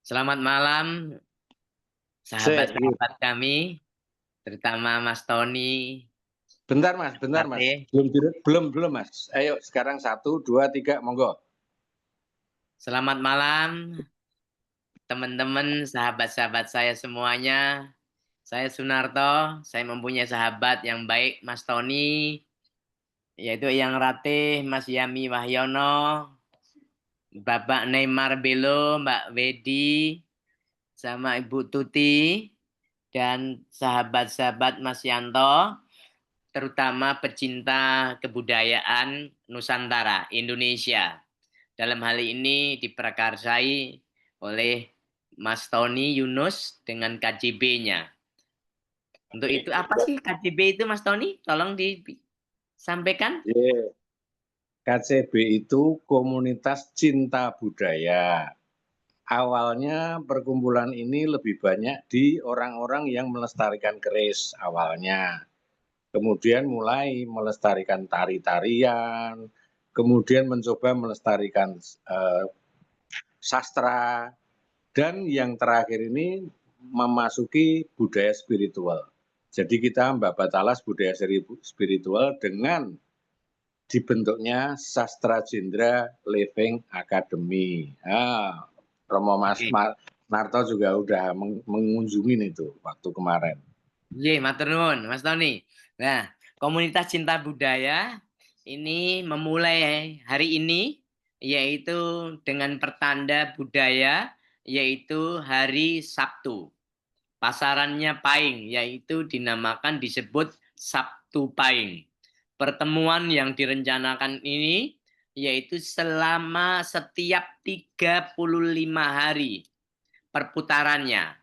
Selamat malam, Sip. sahabat-sahabat kami, terutama Mas Tony, Bentar Mas. Rate. Belum Mas. Ayo sekarang satu, dua, tiga, monggo. Selamat malam, teman-teman, sahabat-sahabat saya semuanya. Saya Sunarto, saya mempunyai sahabat yang baik, Mas Tony, yaitu yang Ratih, Mas Yami Wahyono, Bapak Neymar Belo, Mbak Wedi, sama Ibu Tuti, dan sahabat-sahabat Mas Yanto, terutama pecinta kebudayaan Nusantara, Indonesia. Dalam hal ini diprakarsai oleh Mas Tony Yunus dengan KJB-nya. Untuk itu apa sih KJB itu Mas Tony? Tolong disampaikan. Yeah. KCB itu komunitas cinta budaya. Awalnya perkumpulan ini lebih banyak di orang-orang yang melestarikan keris awalnya. Kemudian mulai melestarikan tari-tarian, kemudian mencoba melestarikan sastra, dan yang terakhir ini memasuki budaya spiritual. Jadi kita membabat alas budaya spiritual dengan dibentuknya Sastra Jendra Living Academy. Nah, Romo Mas Oke. Narto juga udah mengunjungi itu waktu kemarin. Iya, matur nuwun, Mas Tony. Nah, komunitas cinta budaya ini memulai hari ini yaitu dengan pertanda budaya yaitu hari Sabtu. Pasarannya Pahing, yaitu dinamakan disebut Sabtu Pahing. Pertemuan yang direncanakan ini yaitu selama setiap 35 hari perputarannya.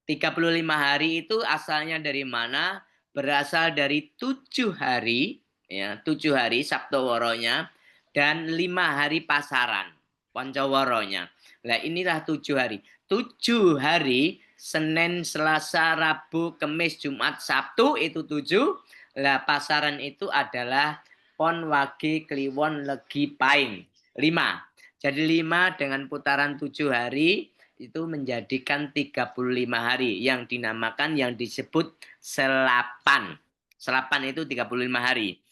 35 hari itu asalnya dari mana? Berasal dari 7 hari, ya, 7 hari Sabtu Woronya dan 5 hari pasaran Poncoworonya. Nah inilah 7 hari. 7 hari Senin, Selasa, Rabu, Kamis, Jumat, Sabtu itu 7. Lah pasaran itu adalah Pon, Wage, Kliwon, Legi, Pahing. 5. Jadi 5 dengan putaran 7 hari itu menjadikan 35 hari yang dinamakan yang disebut selapan. Selapan itu 35 hari.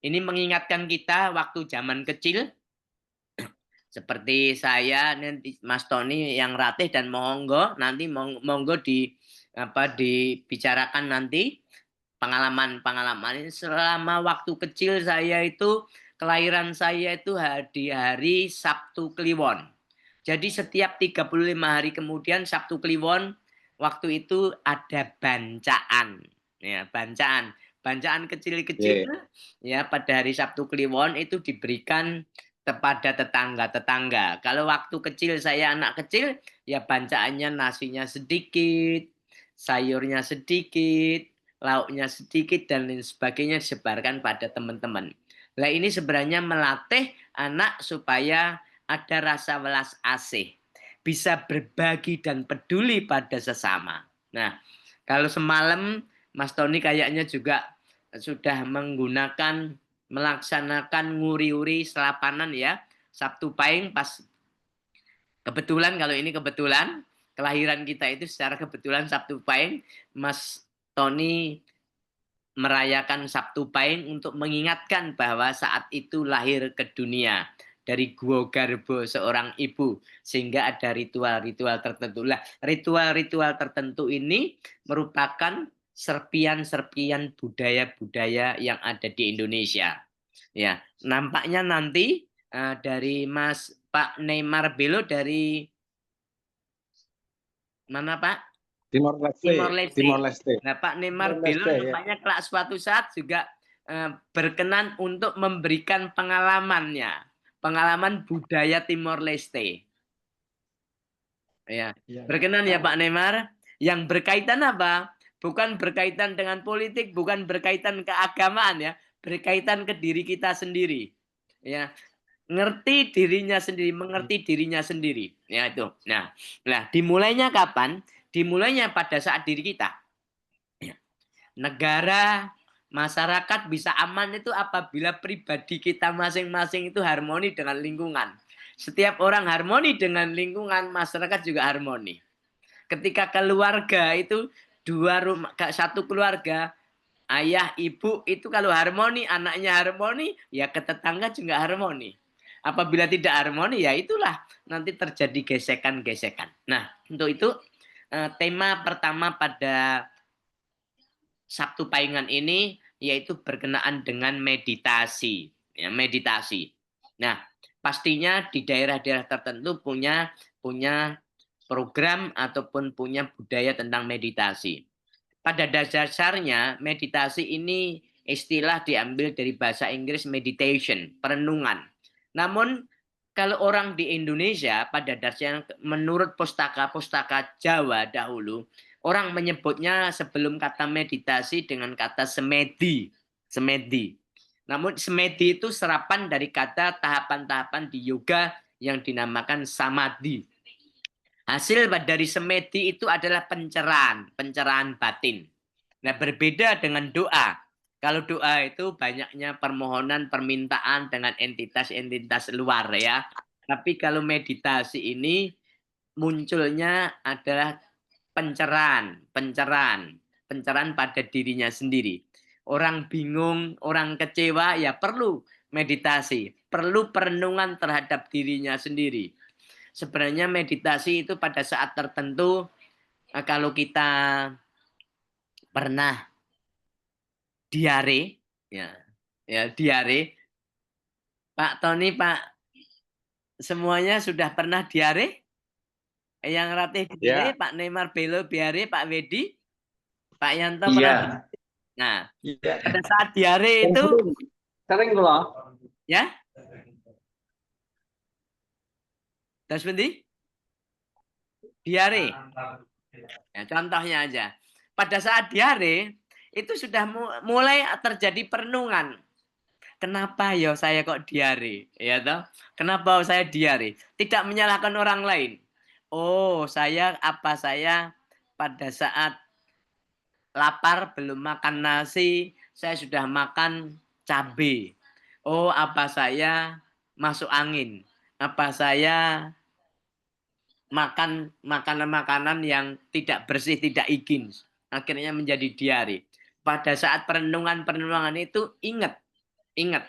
Ini mengingatkan kita waktu zaman kecil seperti saya nanti Mas Tony yang Ratih dan monggo nanti monggo dibicarakan nanti pengalaman-pengalaman ini selama waktu kecil saya itu kelahiran saya itu di hari Sabtu Kliwon. Jadi setiap 35 hari kemudian Sabtu Kliwon waktu itu ada bancaan. Ya, bancaan. Bancaan kecil-kecil Yeah. ya pada hari Sabtu Kliwon itu diberikan kepada tetangga-tetangga. Kalau waktu kecil saya anak kecil ya bancaannya nasinya sedikit, sayurnya sedikit, lauknya sedikit dan lain sebagainya disebarkan pada teman-teman. Nah, ini sebenarnya melatih anak supaya ada rasa welas asih, bisa berbagi dan peduli pada sesama. Nah, kalau semalam Mas Tony kayaknya juga sudah melaksanakan nguri-uri selapanan ya, Sabtu Pahing pas kebetulan kalau ini kebetulan kelahiran kita itu secara kebetulan Sabtu Pahing, Mas Tony merayakan Sabtu Pahing untuk mengingatkan bahwa saat itu lahir ke dunia dari Guo Garbo seorang ibu sehingga ada ritual-ritual tertentu. Lah, ritual-ritual tertentu ini merupakan serpian-serpian budaya-budaya yang ada di Indonesia. Ya, nampaknya nanti dari Mas Pak Neymar Belo dari mana Pak? Timor Leste, Timor Leste. Timor Leste, Nah, Pak Timor Neymar Belo Leste ya. nampaknya kelak suatu saat juga berkenan untuk memberikan pengalamannya, pengalaman budaya Timor Leste. Ya, Ya. berkenan ya Pak Neymar. Yang berkaitan apa? Bukan berkaitan dengan politik, bukan berkaitan keagamaan ya, berkaitan ke diri kita sendiri. Ya, ngerti dirinya sendiri, mengerti dirinya sendiri. Ya itu. Nah, dimulainya kapan? Dimulainya pada saat diri kita. Ya. Negara, masyarakat bisa aman itu apabila pribadi kita masing-masing itu harmoni dengan lingkungan. Setiap orang harmoni dengan lingkungan, masyarakat juga harmoni. Ketika keluarga itu satu keluarga, ayah, ibu itu kalau harmoni, anaknya harmoni, ya ke tetangga juga harmoni. Apabila tidak harmoni, ya itulah nanti terjadi gesekan-gesekan. Nah, untuk itu tema pertama pada Sabtu Payungan ini yaitu berkenaan dengan meditasi. Ya, meditasi. Nah, pastinya di daerah-daerah tertentu punya program ataupun punya budaya tentang meditasi. Pada dasarnya meditasi ini istilah diambil dari bahasa Inggris meditation, perenungan. Namun kalau orang di Indonesia pada dasarnya menurut pustaka-pustaka Jawa dahulu, orang menyebutnya sebelum kata meditasi dengan kata semedi. Semedi. Namun semedi itu serapan dari kata tahapan-tahapan di yoga yang dinamakan samadhi. Hasil dari semedi itu adalah pencerahan batin. Nah, berbeda dengan doa. Kalau doa itu banyaknya permohonan, permintaan dengan entitas-entitas luar ya. Tapi kalau meditasi ini munculnya adalah pencerahan pada dirinya sendiri. Orang bingung, orang kecewa ya perlu meditasi, perlu perenungan terhadap dirinya sendiri. Sebenarnya meditasi itu pada saat tertentu kalau kita pernah diare, ya, ya diare, Pak Tony, Pak, semuanya sudah pernah diare? Yang Ratih diare, Ya, Pak Neymar Belo diare, Pak Wedi, Pak Yanto pernah diare. Iya, Nah, iya. pada saat diare itu, Sering, sering loh. ya, terus seperti diare. Ya, contohnya aja. Pada saat diare itu sudah mulai terjadi perenungan. Kenapa ya saya kok diare? Ya toh? Kenapa saya diare? Tidak menyalahkan orang lain. Oh, saya pada saat lapar belum makan nasi, saya sudah makan cabai. Oh, apa saya masuk angin? Apa saya makan makanan-makanan yang tidak bersih, tidak higienis. Akhirnya menjadi diare. Pada saat perenungan-perenungan itu ingat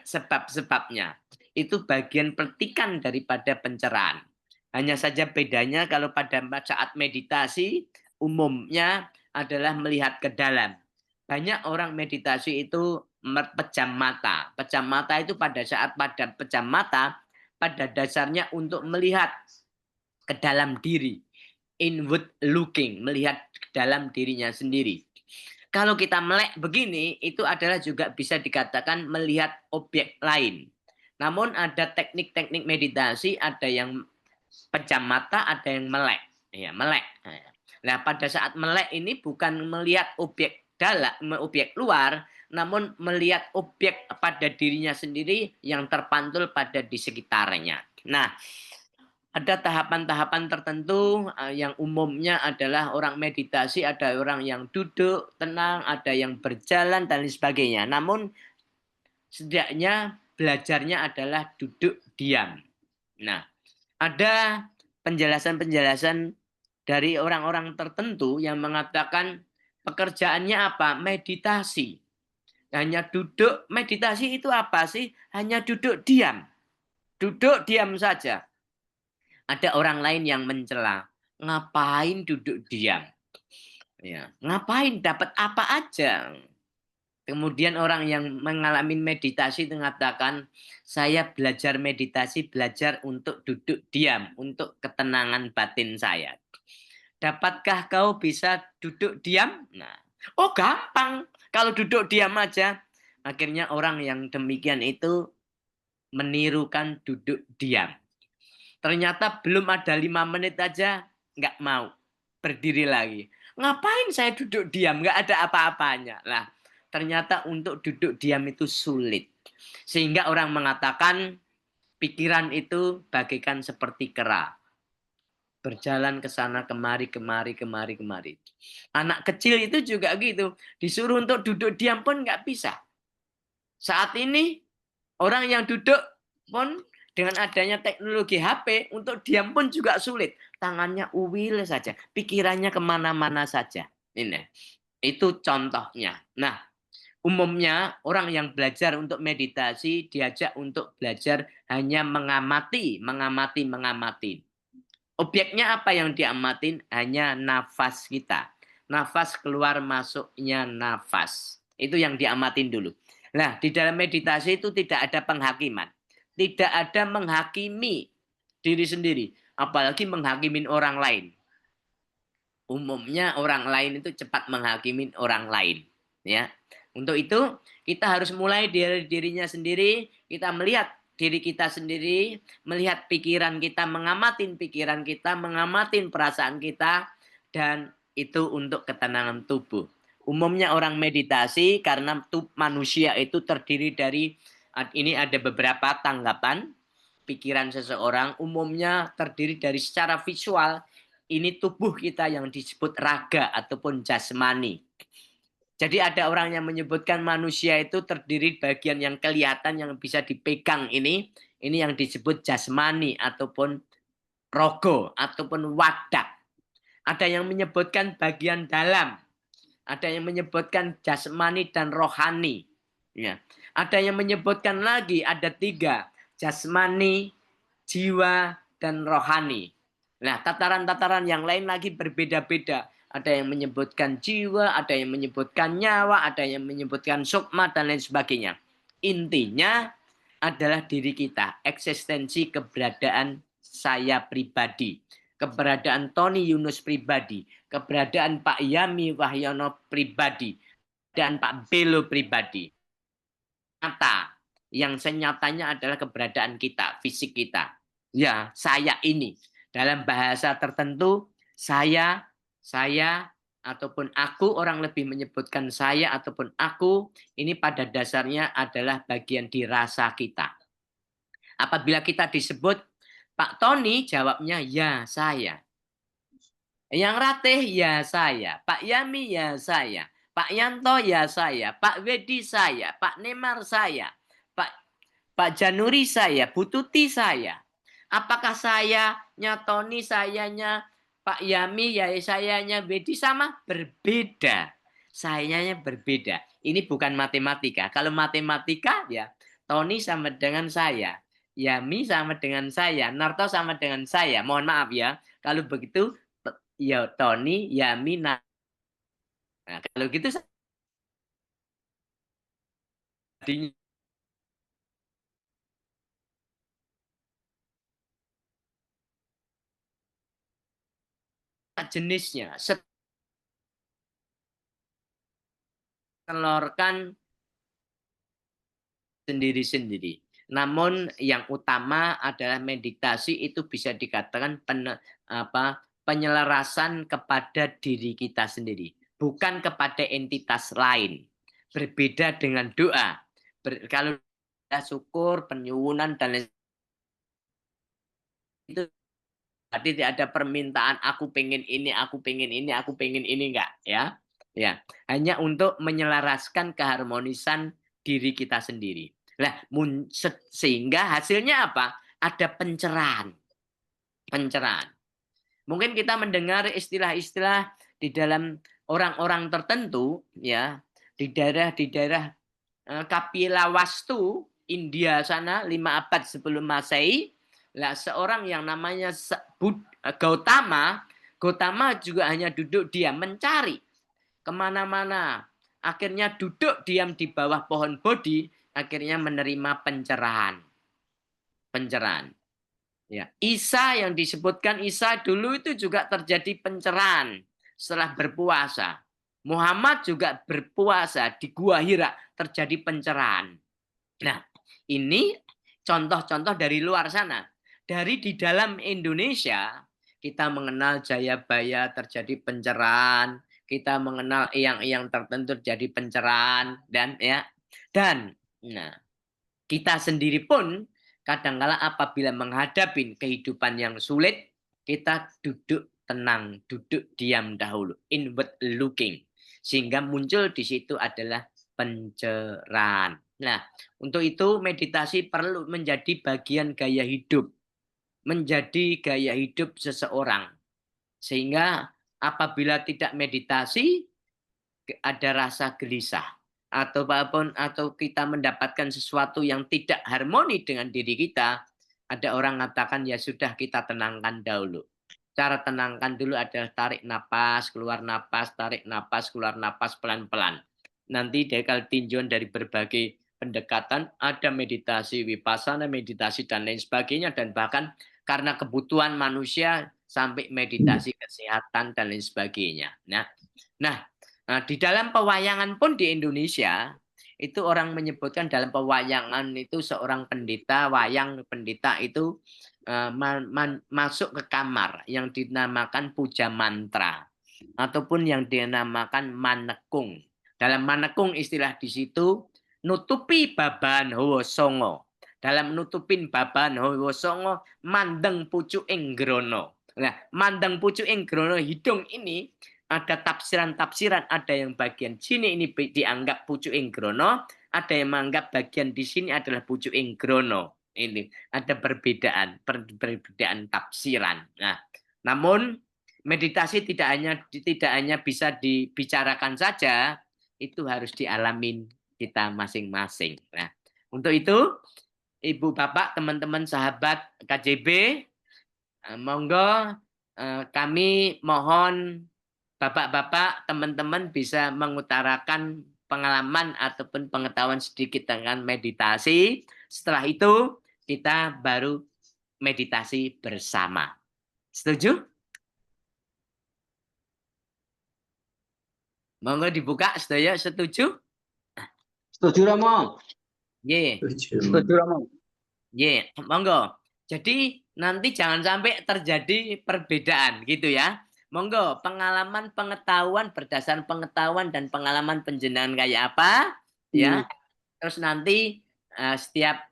sebab-sebabnya. Itu bagian petikan daripada pencerahan. Hanya saja bedanya kalau pada saat meditasi umumnya adalah melihat ke dalam. Banyak orang meditasi itu pejam mata. Pejam mata itu pada saat pejam mata pada dasarnya untuk melihat ke dalam diri, inward looking, melihat ke dalam dirinya sendiri. Kalau kita melek begini, itu adalah juga bisa dikatakan melihat objek lain. Namun ada teknik-teknik meditasi, ada yang pejam mata, ada yang melek. Ya, melek. Nah, pada saat melek ini bukan melihat objek dalam, objek luar, namun melihat objek pada dirinya sendiri yang terpantul pada di sekitarnya. Nah, ada tahapan-tahapan tertentu yang umumnya adalah orang meditasi, ada orang yang duduk tenang, ada yang berjalan dan lain sebagainya. Namun setidaknya belajarnya adalah duduk diam. Nah, ada penjelasan-penjelasan dari orang-orang tertentu yang mengatakan pekerjaannya apa? Meditasi. Hanya duduk, meditasi itu apa sih? Hanya duduk diam. Duduk diam saja. Ada orang lain yang mencela. Ngapain duduk diam? Ya, ngapain dapat apa aja? Kemudian orang yang mengalami meditasi mengatakan, saya belajar meditasi, belajar untuk duduk diam, untuk ketenangan batin saya. Dapatkah kau bisa duduk diam? Nah, oh gampang. Kalau duduk diam aja. Akhirnya orang yang demikian itu menirukan duduk diam. Ternyata belum ada 5 menit aja nggak mau berdiri lagi. Ngapain saya duduk diam? Nggak ada apa-apanya. Lah, ternyata untuk duduk diam itu sulit. Sehingga orang mengatakan pikiran itu bagaikan seperti kera. Berjalan ke sana kemari, kemari, kemari, kemari. Anak kecil itu juga gitu. Disuruh untuk duduk diam pun nggak bisa. Saat ini orang yang duduk pun Dengan adanya teknologi HP, untuk diam pun juga sulit. Tangannya uwil saja, pikirannya kemana-mana saja. Ini, itu contohnya. Nah, umumnya orang yang belajar untuk meditasi diajak untuk belajar hanya mengamati, mengamati. Objeknya apa yang diamatin? Hanya nafas kita. Nafas keluar masuknya nafas. Itu yang diamatin dulu. Nah, di dalam meditasi itu tidak ada penghakiman. Tidak ada menghakimi diri sendiri. Apalagi menghakimin orang lain. Umumnya orang lain itu cepat menghakimi orang lain. Ya, untuk itu kita harus mulai dari dirinya sendiri. Kita melihat diri kita sendiri, melihat pikiran kita, mengamatin pikiran kita, mengamatin perasaan kita, dan itu untuk ketenangan tubuh. Umumnya orang meditasi karena manusia itu terdiri dari ini ada beberapa tanggapan pikiran seseorang umumnya terdiri dari secara visual ini tubuh kita yang disebut raga ataupun jasmani. Jadi ada orang yang menyebutkan manusia itu terdiri bagian yang kelihatan yang bisa dipegang ini yang disebut jasmani ataupun rogo ataupun wadak. Ada yang menyebutkan bagian dalam, ada yang menyebutkan jasmani dan rohani. Ya. Ada yang menyebutkan lagi ada 3, jasmani, jiwa, dan rohani. Nah, tataran-tataran yang lain lagi berbeda-beda. Ada yang menyebutkan jiwa, ada yang menyebutkan nyawa, ada yang menyebutkan sukma, dan lain sebagainya. Intinya adalah diri kita, eksistensi keberadaan saya pribadi, keberadaan Tony Yunus pribadi, keberadaan Pak Yami Wahyono pribadi, dan Pak Belo pribadi. Nyata, yang senyatanya adalah keberadaan kita, fisik kita. Ya, saya ini. Dalam bahasa tertentu, saya, ataupun aku, orang lebih menyebutkan saya ataupun aku, ini pada dasarnya adalah bagian dirasa kita. Apabila kita disebut Pak Tony, jawabnya ya saya. Yang Ratih ya saya, Pak Yami ya saya, Pak Yanto ya saya, Pak Wedi saya, Pak Nemar saya, Pak Januri saya, Bu Tuti saya. Apakah sayanya Tony, sayanya Pak Yami, ya sayanya Wedi sama? Berbeda. Sayanya berbeda. Ini bukan matematika. Kalau matematika ya Tony sama dengan saya. Yami sama dengan saya. Narto sama dengan saya. Mohon maaf ya. Kalau begitu ya Tony, Yami, nah kalau gitu jenisnya telurkan sendiri-sendiri. Namun yang utama adalah meditasi itu bisa dikatakan penyelarasan kepada diri kita sendiri, bukan kepada entitas lain. Berbeda dengan doa. Kalau syukur, penyuwunan dan lain itu berarti tidak ada permintaan aku pengen ini, aku pengen ini, aku pengen ini enggak ya. Ya, hanya untuk menyelaraskan keharmonisan diri kita sendiri. Nah, sehingga hasilnya apa? Ada pencerahan. Pencerahan. Mungkin kita mendengar istilah-istilah di dalam orang-orang tertentu ya, di daerah Kapilawastu India sana 5 abad sebelum Masehi, lah seorang yang namanya Gautama, Gautama juga hanya duduk diam mencari kemana-mana. Akhirnya duduk diam di bawah pohon bodhi, akhirnya menerima pencerahan. Pencerahan. Ya. Isa yang disebutkan Isa dulu itu juga terjadi pencerahan setelah berpuasa. Muhammad juga berpuasa di Gua Hira terjadi pencerahan. Nah, ini contoh-contoh dari luar sana. Dari di dalam Indonesia, kita mengenal Jayabaya terjadi pencerahan, kita mengenal yang tertentu terjadi pencerahan dan ya. Dan nah, kita sendiri pun kadangkala apabila menghadapi kehidupan yang sulit, kita duduk tenang, duduk diam dahulu, inward looking. Sehingga muncul di situ adalah pencerahan. Nah, untuk itu meditasi perlu menjadi bagian gaya hidup, menjadi gaya hidup seseorang. Sehingga apabila tidak meditasi, ada rasa gelisah atau kita mendapatkan sesuatu yang tidak harmoni dengan diri kita, ada orang mengatakan ya sudah kita tenangkan dahulu. Cara tenangkan dulu adalah tarik napas, keluar napas, tarik napas, keluar napas pelan-pelan. Nanti kalau tinjauan dari berbagai pendekatan, ada meditasi vipassana, meditasi dan lain sebagainya, dan bahkan karena kebutuhan manusia sampai meditasi kesehatan dan lain sebagainya. Nah, di dalam pewayangan pun di Indonesia itu orang menyebutkan dalam pewayangan itu seorang pendeta wayang pendeta itu masuk ke kamar yang dinamakan puja mantra ataupun yang dinamakan manekung. Dalam manekung istilah di situ nutupi baban hawa songo. Dalam nutupin baban hawa songo mandeng pucuk ing grono. Nah, mandeng pucuk ing grono hidung ini ada tafsiran-tafsiran, ada yang bagian sini ini dianggap pucuk inggrono, ada yang menganggap bagian di sini adalah pucuk inggrono. Ini ada perbedaan tafsiran. Nah, namun meditasi tidak hanya bisa dibicarakan saja, itu harus dialamin kita masing-masing. Nah, untuk itu Ibu Bapak, teman-teman sahabat KJB, monggo kami mohon Bapak-bapak, teman-teman bisa mengutarakan pengalaman ataupun pengetahuan sedikit dengan meditasi. Setelah itu, kita baru meditasi bersama. Setuju? Monggo dibuka, sedaya setuju? Setuju, Romo. Ye, Setuju, Romo. ye, monggo. Jadi nanti jangan sampai terjadi perbedaan gitu ya. Monggo, pengalaman pengetahuan berdasarkan pengetahuan dan pengalaman penjenengan kayak apa, ya. Terus nanti setiap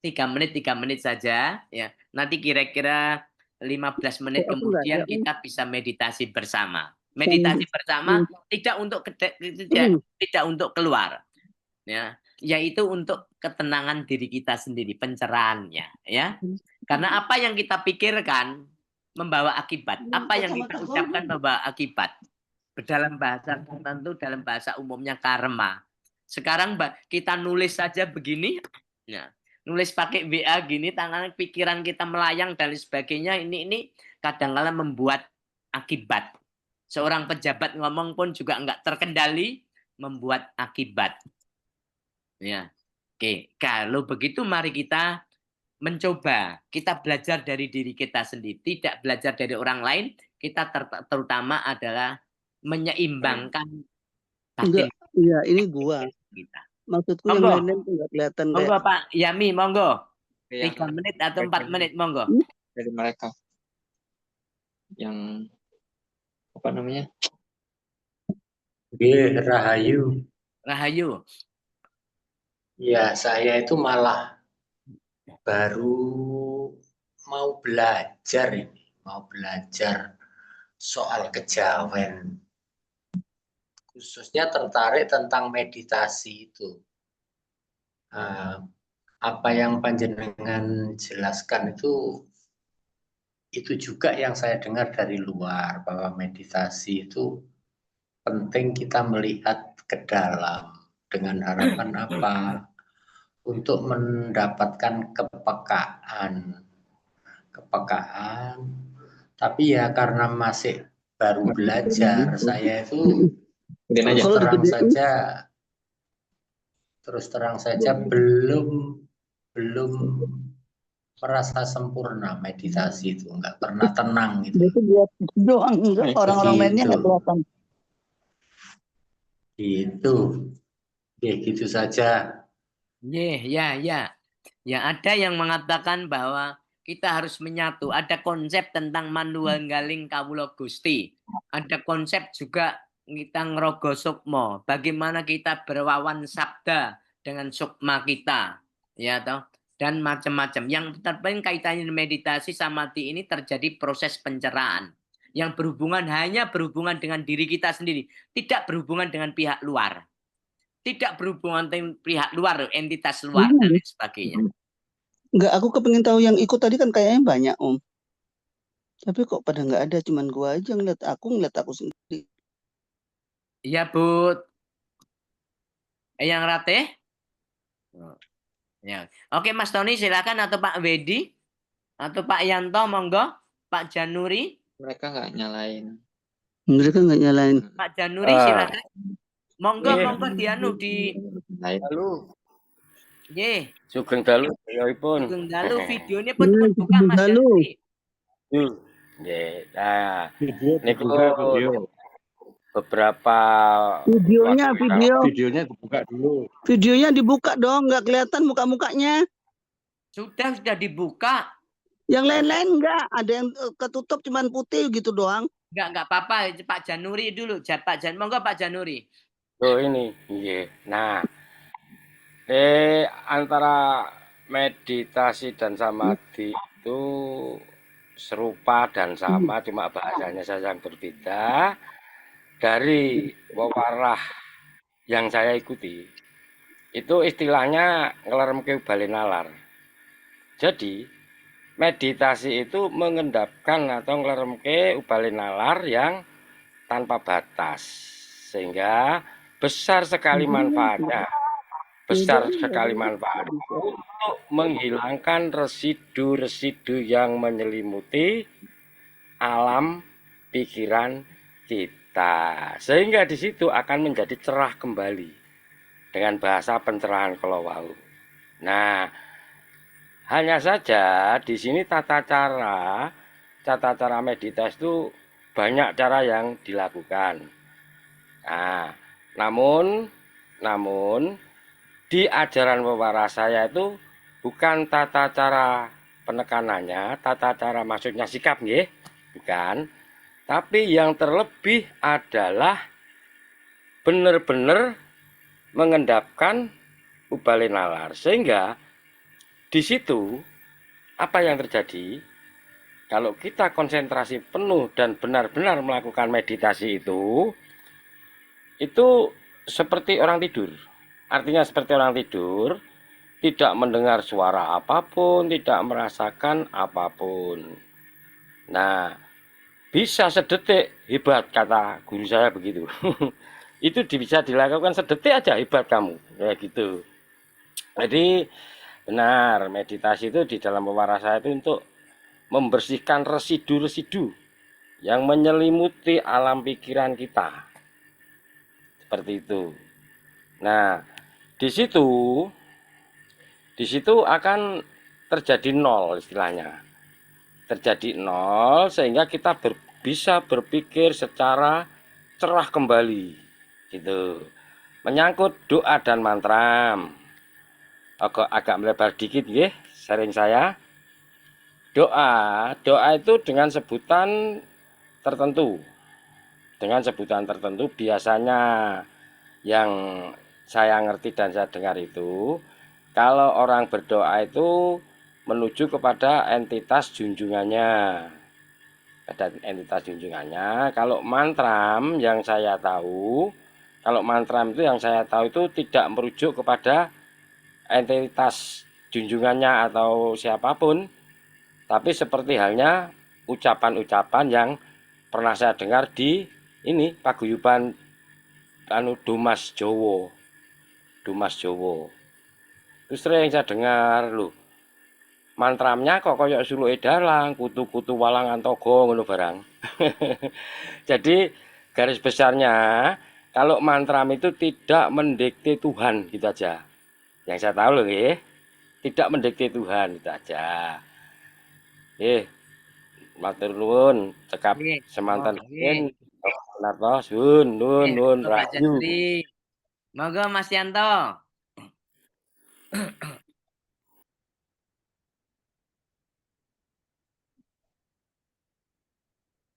3 menit saja, ya. Nanti kira-kira 15 menit kemudian kita bisa meditasi bersama. Meditasi bersama tidak untuk keluar, ya, yaitu untuk ketenangan diri kita sendiri, pencerahannya, ya. Karena apa yang kita pikirkan membawa akibat, apa yang kita ucapkan membawa akibat. Dalam bahasa tertentu, dalam bahasa umumnya karma. Sekarang kita nulis saja begini, ya, nulis pakai WA gini, tangan pikiran kita melayang dan sebagainya, ini kadang-kala membuat akibat. Seorang pejabat ngomong pun juga nggak terkendali, membuat akibat. Ya, oke. Kalau begitu mari kita mencoba, kita belajar dari diri kita sendiri, tidak belajar dari orang lain. Kita terutama adalah menyeimbangkan batin. Enggak, iya ini gua. Kita. Maksudku Monggo. yang lain enggak kelihatan Monggo kayak. Pak Yami, monggo. Yang 3 menit atau 4 menit, monggo. dari mereka yang apa namanya? Rahayu. Rahayu. Ya, saya itu malah baru mau belajar soal kejawen. Khususnya tertarik tentang meditasi itu. Apa yang panjenengan jelaskan itu juga yang saya dengar dari luar, bahwa meditasi itu penting kita melihat ke dalam dengan harapan apa? Untuk mendapatkan kepekaan. Tapi ya karena masih baru belajar, saya itu terus terang saja belum merasa sempurna meditasi itu, nggak pernah tenang gitu. Itu buat doang, enggak orang-orang lainnya enggak kelihatan. Gitu. Ya gitu saja. Ya. Ya, ada yang mengatakan bahwa kita harus menyatu. Ada konsep tentang manunggaling kawula Gusti. Ada konsep juga kita ngerogo sukma. Bagaimana kita berwawan sabda dengan sukma kita, ya toh, dan macam-macam. Yang terpenting kaitannya meditasi samadhi ini terjadi proses pencerahan yang hanya berhubungan dengan diri kita sendiri, tidak berhubungan dengan pihak luar. tidak berhubungan dengan pihak luar, entitas luar dan lain sebagainya. Enggak, aku kepengen tahu yang ikut tadi kan kayaknya banyak, Om. Tapi kok pada nggak ada, cuman gua aja ngeliat aku sendiri. Iya, Bu. Yang Ratih? Ya. Oke, Mas Tony silakan, atau Pak Wedi atau Pak Yanto, monggo. Pak Januri. Mereka nggak nyalain. Mereka nggak nyalain. Pak Januri silakan. Monggo, monggo dianu di Nyalain. Dalu, nggih. sugeng dalu pun. Sugeng dalu videonya pun buka Mas Dalu. Januri. Nggih. Nah, Video niku dibuka video. beberapa Videonya, waktu Videonya dibuka dulu. videonya dibuka dong, nggak kelihatan muka-mukanya. Sudah dibuka. Yang lain-lain nggak, ada yang ketutup cuman putih gitu doang. Enggak apa-apa, Pak Januri dulu. Monggo Pak Januri. Oh ini, nggih. Nah, antara meditasi dan samadhi itu serupa dan sama, cuma bahasanya saja yang berbeda. Dari wewarah yang saya ikuti, itu istilahnya ngeleremke bale nalar. Jadi, meditasi itu mengendapkan atau ngeleremke ubale nalar yang tanpa batas, sehingga besar sekali manfaatnya. Besar sekali manfaatnya untuk menghilangkan residu-residu yang menyelimuti alam pikiran kita. Sehingga di situ akan menjadi cerah kembali dengan bahasa pencerahan kalau wau. Nah, hanya saja di sini tata cara meditasi itu banyak cara yang dilakukan. Nah, namun di ajaran wewarah saya itu bukan tata cara penekanannya, tata cara maksudnya sikap nggih, bukan. Tapi yang terlebih adalah benar-benar mengendapkan ubale nalar. Sehingga di situ apa yang terjadi? Kalau kita konsentrasi penuh dan benar-benar melakukan meditasi itu seperti orang tidur. Artinya seperti orang tidur, tidak mendengar suara apapun, tidak merasakan apapun. Nah, bisa sedetik, hebat kata guru saya begitu. Itu bisa dilakukan sedetik aja, hebat kamu, kayak gitu. Jadi benar, meditasi itu di dalam wewarah saya itu untuk membersihkan residu-residu yang menyelimuti alam pikiran kita, seperti itu. Nah, di situ akan terjadi nol istilahnya. Terjadi nol sehingga kita bisa berpikir secara cerah kembali gitu. Menyangkut doa dan mantra, agak melebar dikit ya, sharing saya. Doa itu dengan sebutan tertentu, biasanya yang saya ngerti dan saya dengar itu, kalau orang berdoa itu menuju kepada entitas junjungannya. Kalau mantram yang saya tahu, itu tidak merujuk kepada entitas junjungannya atau siapapun, tapi seperti halnya ucapan-ucapan yang pernah saya dengar di ini paguyuban Dumas Jowo. Terus sering saya dengar loh, mantramnya kok koyok suluke dalang, kutu-kutu walangan togo ngono barang. Jadi garis besarnya kalau mantram itu tidak mendikte Tuhan gitu aja. Yang saya tahu loh ya, tidak mendikte Tuhan gitu aja. Matur nuwun cekap semanten yen Narto nun rahayu. Monggo Mas Yanto.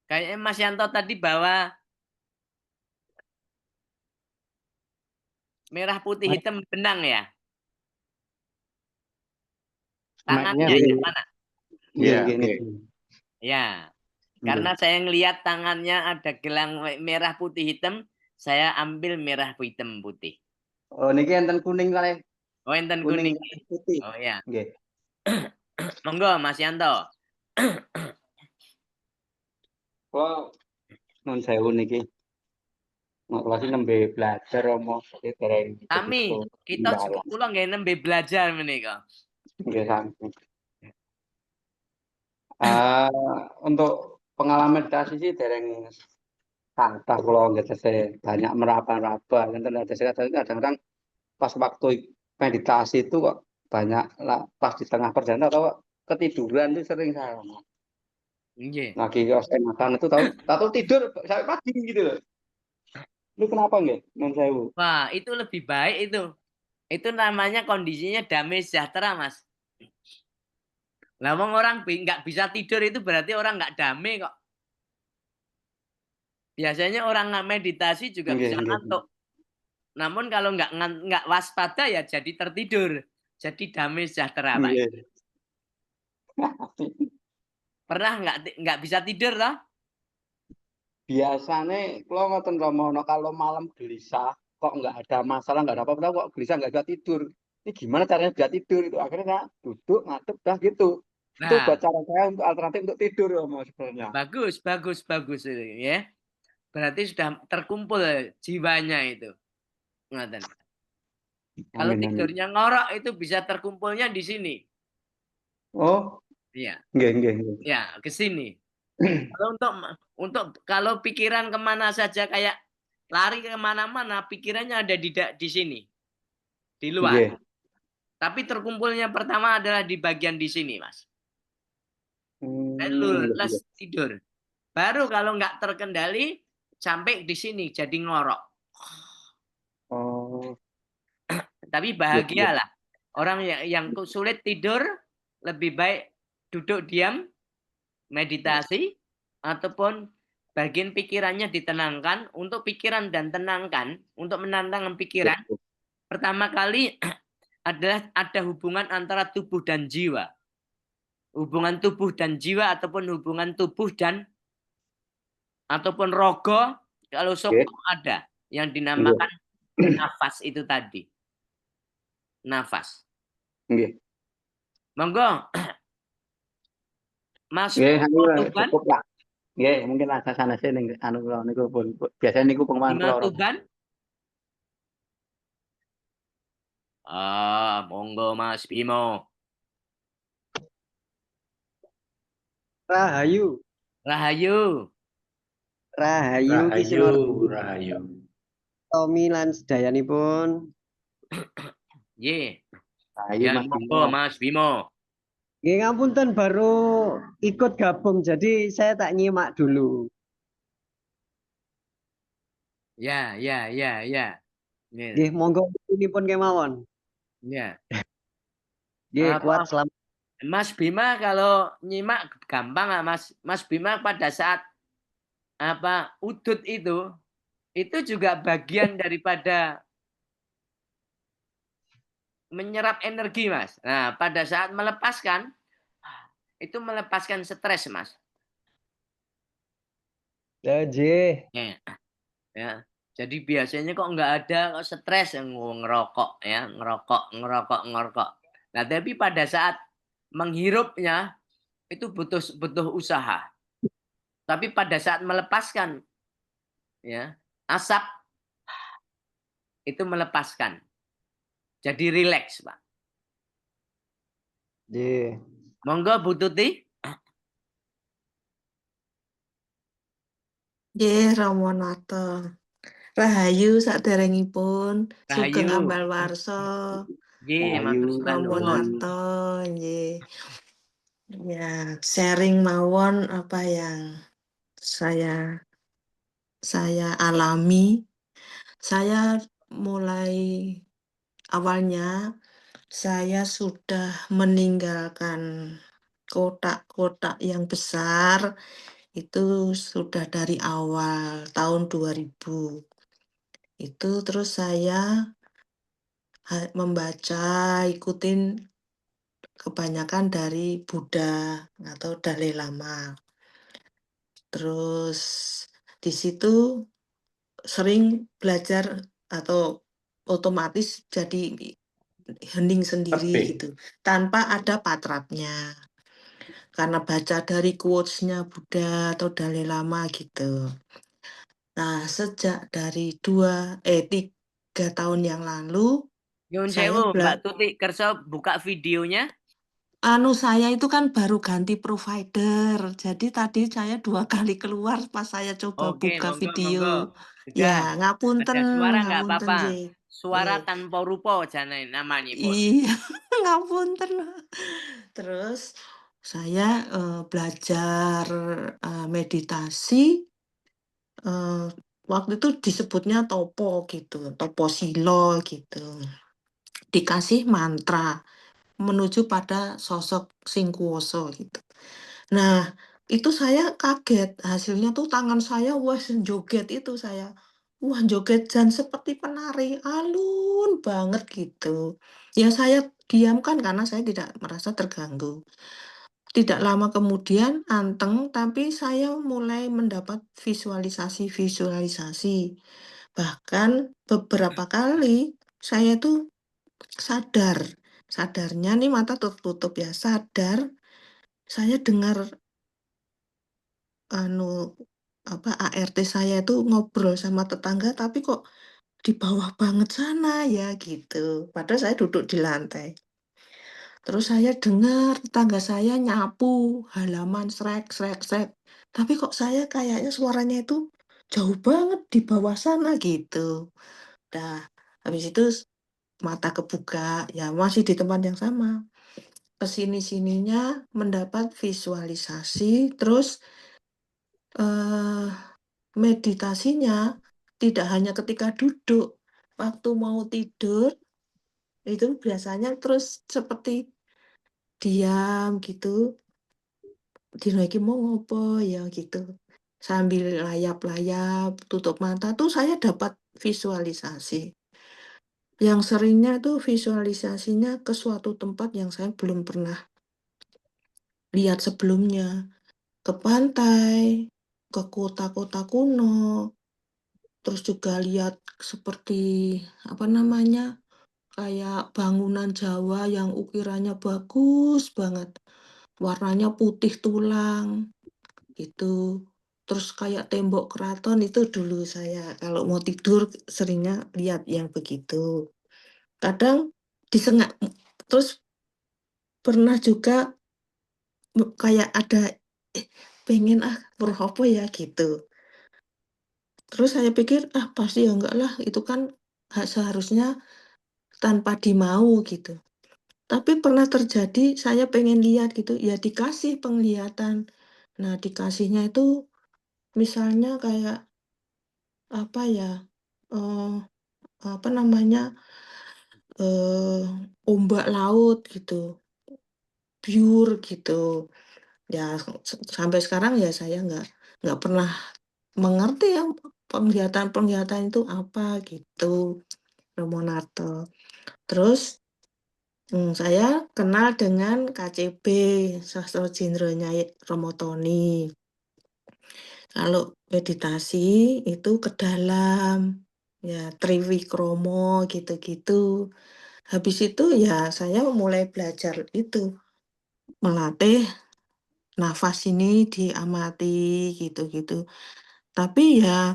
Kayaknya Mas Yanto tadi bawa merah putih hitam benang ya? Tangannya yang mana? Iya. Ya. Karena saya ngelihat tangannya ada gelang merah putih hitam, saya ambil merah hitam putih. Oh niki enten kuning kalih Oh, enten kuning kuning. putih. Oh ya. Nggih. Monggo Mas Yanto. Kula nuwun sewu niki. Kula sih nembe belajar omo dereng Kami, kita juga kula nggih nembe belajar menika. Nggih sampun. Untuk pengalaman meditasi sih dereng kathah kula ngetese banyak meraba-raba ngenten kadang-kadang pas waktu meditasi itu kok banyak pas di tengah perjalanan atau ketiduran itu sering saya. Nggih. Lagi makan itu tahu tidur sampai pagi gitu loh. Itu kenapa nggih? Nun sewu. Wah, itu lebih baik itu. Itu namanya kondisinya damai sejahtera, Mas. Lah wong orang nggak bisa tidur itu berarti orang nggak damai kok. Biasanya orang nggak meditasi juga bisa ngantuk. Namun kalau nggak waspada ya jadi tertidur. Jadi damai sejahtera, Pak. Nggih. Pernah nggak bisa tidur toh? Biasane kula ngoten Romono kalau malam gelisah kok nggak ada masalah nggak ada apa-apa kok gelisah nggak bisa tidur. Ini gimana caranya bisa tidur itu akhirnya saya duduk ngadep dah gitu. Itu Nah, buat cara saya untuk alternatif untuk tidur Romo sebenarnya. bagus ya. Berarti sudah terkumpul jiwanya itu. Ngoten. Kalau Amin, amin. tidurnya ngorok itu bisa terkumpulnya di sini. Oh, Iya. nggih. Ya, ke sini. Kalau untuk kalau pikiran kemana saja kayak lari kemana-mana, pikirannya ada di sini, di luar. Nggih. Tapi terkumpulnya pertama adalah di bagian di sini, Mas. Lalu Nggih. tidur. Baru kalau nggak terkendali sampai di sini jadi ngorok. Oh, Tapi bahagialah. Orang yang sulit tidur lebih baik duduk diam, meditasi, ataupun bagian pikirannya ditenangkan. Untuk pikiran dan tenangkan, untuk menantang pikiran, pertama kali adalah ada hubungan antara tubuh dan jiwa. Hubungan tubuh dan jiwa ataupun hubungan tubuh dan ataupun rogo, kalau sokong ada yang dinamakan nafas itu tadi. Nafas. Nggih. Monggo. Mas Nggih, cukup lah. Nggih, mungkin agak sanese ning anu kula niku pun biasanya niku pengumuman kula. Tuban. Monggo Mas Bimo. Rahayu. Rahayu. Rahayu ki sinor Rahayu. Tommy lan sedayanipun. Nggih. Rahayu Ya, Mas monggo Mas Bimo. Nggih ngapunten baru ikut gabung jadi saya tak nyimak dulu. Ya. Nggih monggo ini pun kemawon. Ya. Nggih kuat selamat. Mas Bima kalau nyimak gampang lah Mas Bima pada saat udut itu juga bagian daripada menyerap energi, Mas. Nah, pada saat melepaskan itu melepaskan stres, Mas. Ya. Ya. Jadi biasanya kok nggak ada kok stres ngerokok ya, ngerokok. Nah, tapi pada saat menghirupnya itu butuh usaha. Tapi pada saat melepaskan ya, asap itu melepaskan. Jadi rileks, Pak. Nggih. Monggo Bu Tuti. Nggih, Ramonata. Rahayu saderengipun Sugeng Ambal Warsa. Nggih, matur Ramonata, nggih. Ya, sharing mawon apa yang saya alami. Saya mulai awalnya saya sudah meninggalkan kotak-kotak yang besar itu sudah dari awal tahun 2000. Itu terus saya membaca, ikutin kebanyakan dari Buddha atau Dalai Lama. Terus di situ sering belajar atau otomatis jadi hening sendiri Lebih. gitu, tanpa ada patratnya. Karena baca dari quotes-nya Buddha atau Dalai Lama gitu. Nah, sejak dari 3 tahun yang lalu, Nyun saya sewu, Mbak Tuti kerso buka videonya. saya itu kan baru ganti provider. Jadi tadi saya 2 kali keluar pas saya coba Oke, buka monggo, video. monggo. Ya, Sudah. ngapunten, Ada suara nggak ngapunten apa-apa. Ye. Suara Ye. tanpa rupa jana namanya, Bos. Iya, ngapunten. Terus saya belajar meditasi. Waktu itu disebutnya topo gitu, topo silo gitu. Dikasih mantra menuju pada sosok sing kuwasa gitu. Nah, itu saya kaget, hasilnya tuh tangan saya wah joget itu saya. Wah, joget dan seperti penari, alun banget gitu. Ya saya diamkan karena saya tidak merasa terganggu. Tidak lama kemudian anteng, tapi saya mulai mendapat visualisasi-visualisasi. Bahkan beberapa kali saya tuh sadar, sadarnya nih mata tertutup ya, sadar saya dengar ART saya itu ngobrol sama tetangga tapi kok di bawah banget sana ya gitu. Padahal saya duduk di lantai. Terus saya dengar tetangga saya nyapu halaman srek srek srek. Tapi kok saya kayaknya suaranya itu jauh banget di bawah sana gitu. Nah, habis itu mata kebuka, ya masih di tempat yang sama. Kesini-sininya mendapat visualisasi, terus meditasinya tidak hanya ketika duduk, waktu mau tidur itu biasanya terus seperti diam gitu, dino iki mau ngopo ya gitu. Sambil layap-layap, tutup mata tuh saya dapat visualisasi. Yang seringnya tuh visualisasinya ke suatu tempat yang saya belum pernah lihat sebelumnya. Ke pantai, ke kota-kota kuno, terus juga lihat seperti, kayak bangunan Jawa yang ukirannya bagus banget, warnanya putih tulang, gitu. Terus kayak tembok keraton itu dulu saya kalau mau tidur seringnya lihat yang begitu. Kadang disengak terus pernah juga kayak ada, pengen weruh apa ya gitu. Terus saya pikir, pasti ya enggak lah, itu kan seharusnya tanpa dimau gitu. Tapi pernah terjadi saya pengen lihat gitu, ya dikasih penglihatan. Nah, dikasihnya itu misalnya kayak apa ya, eee, apa namanya, ombak laut gitu, pure gitu. Ya sampai sekarang ya saya nggak pernah mengerti ya penglihatan-penglihatan itu apa gitu, Ramonarto. Terus, saya kenal dengan KCB, Sastro Jendro Nyai Romo Tony. Kalau meditasi itu ke dalam, ya Triwikromo gitu-gitu. Habis itu ya saya mulai belajar itu, melatih nafas ini diamati gitu-gitu. Tapi ya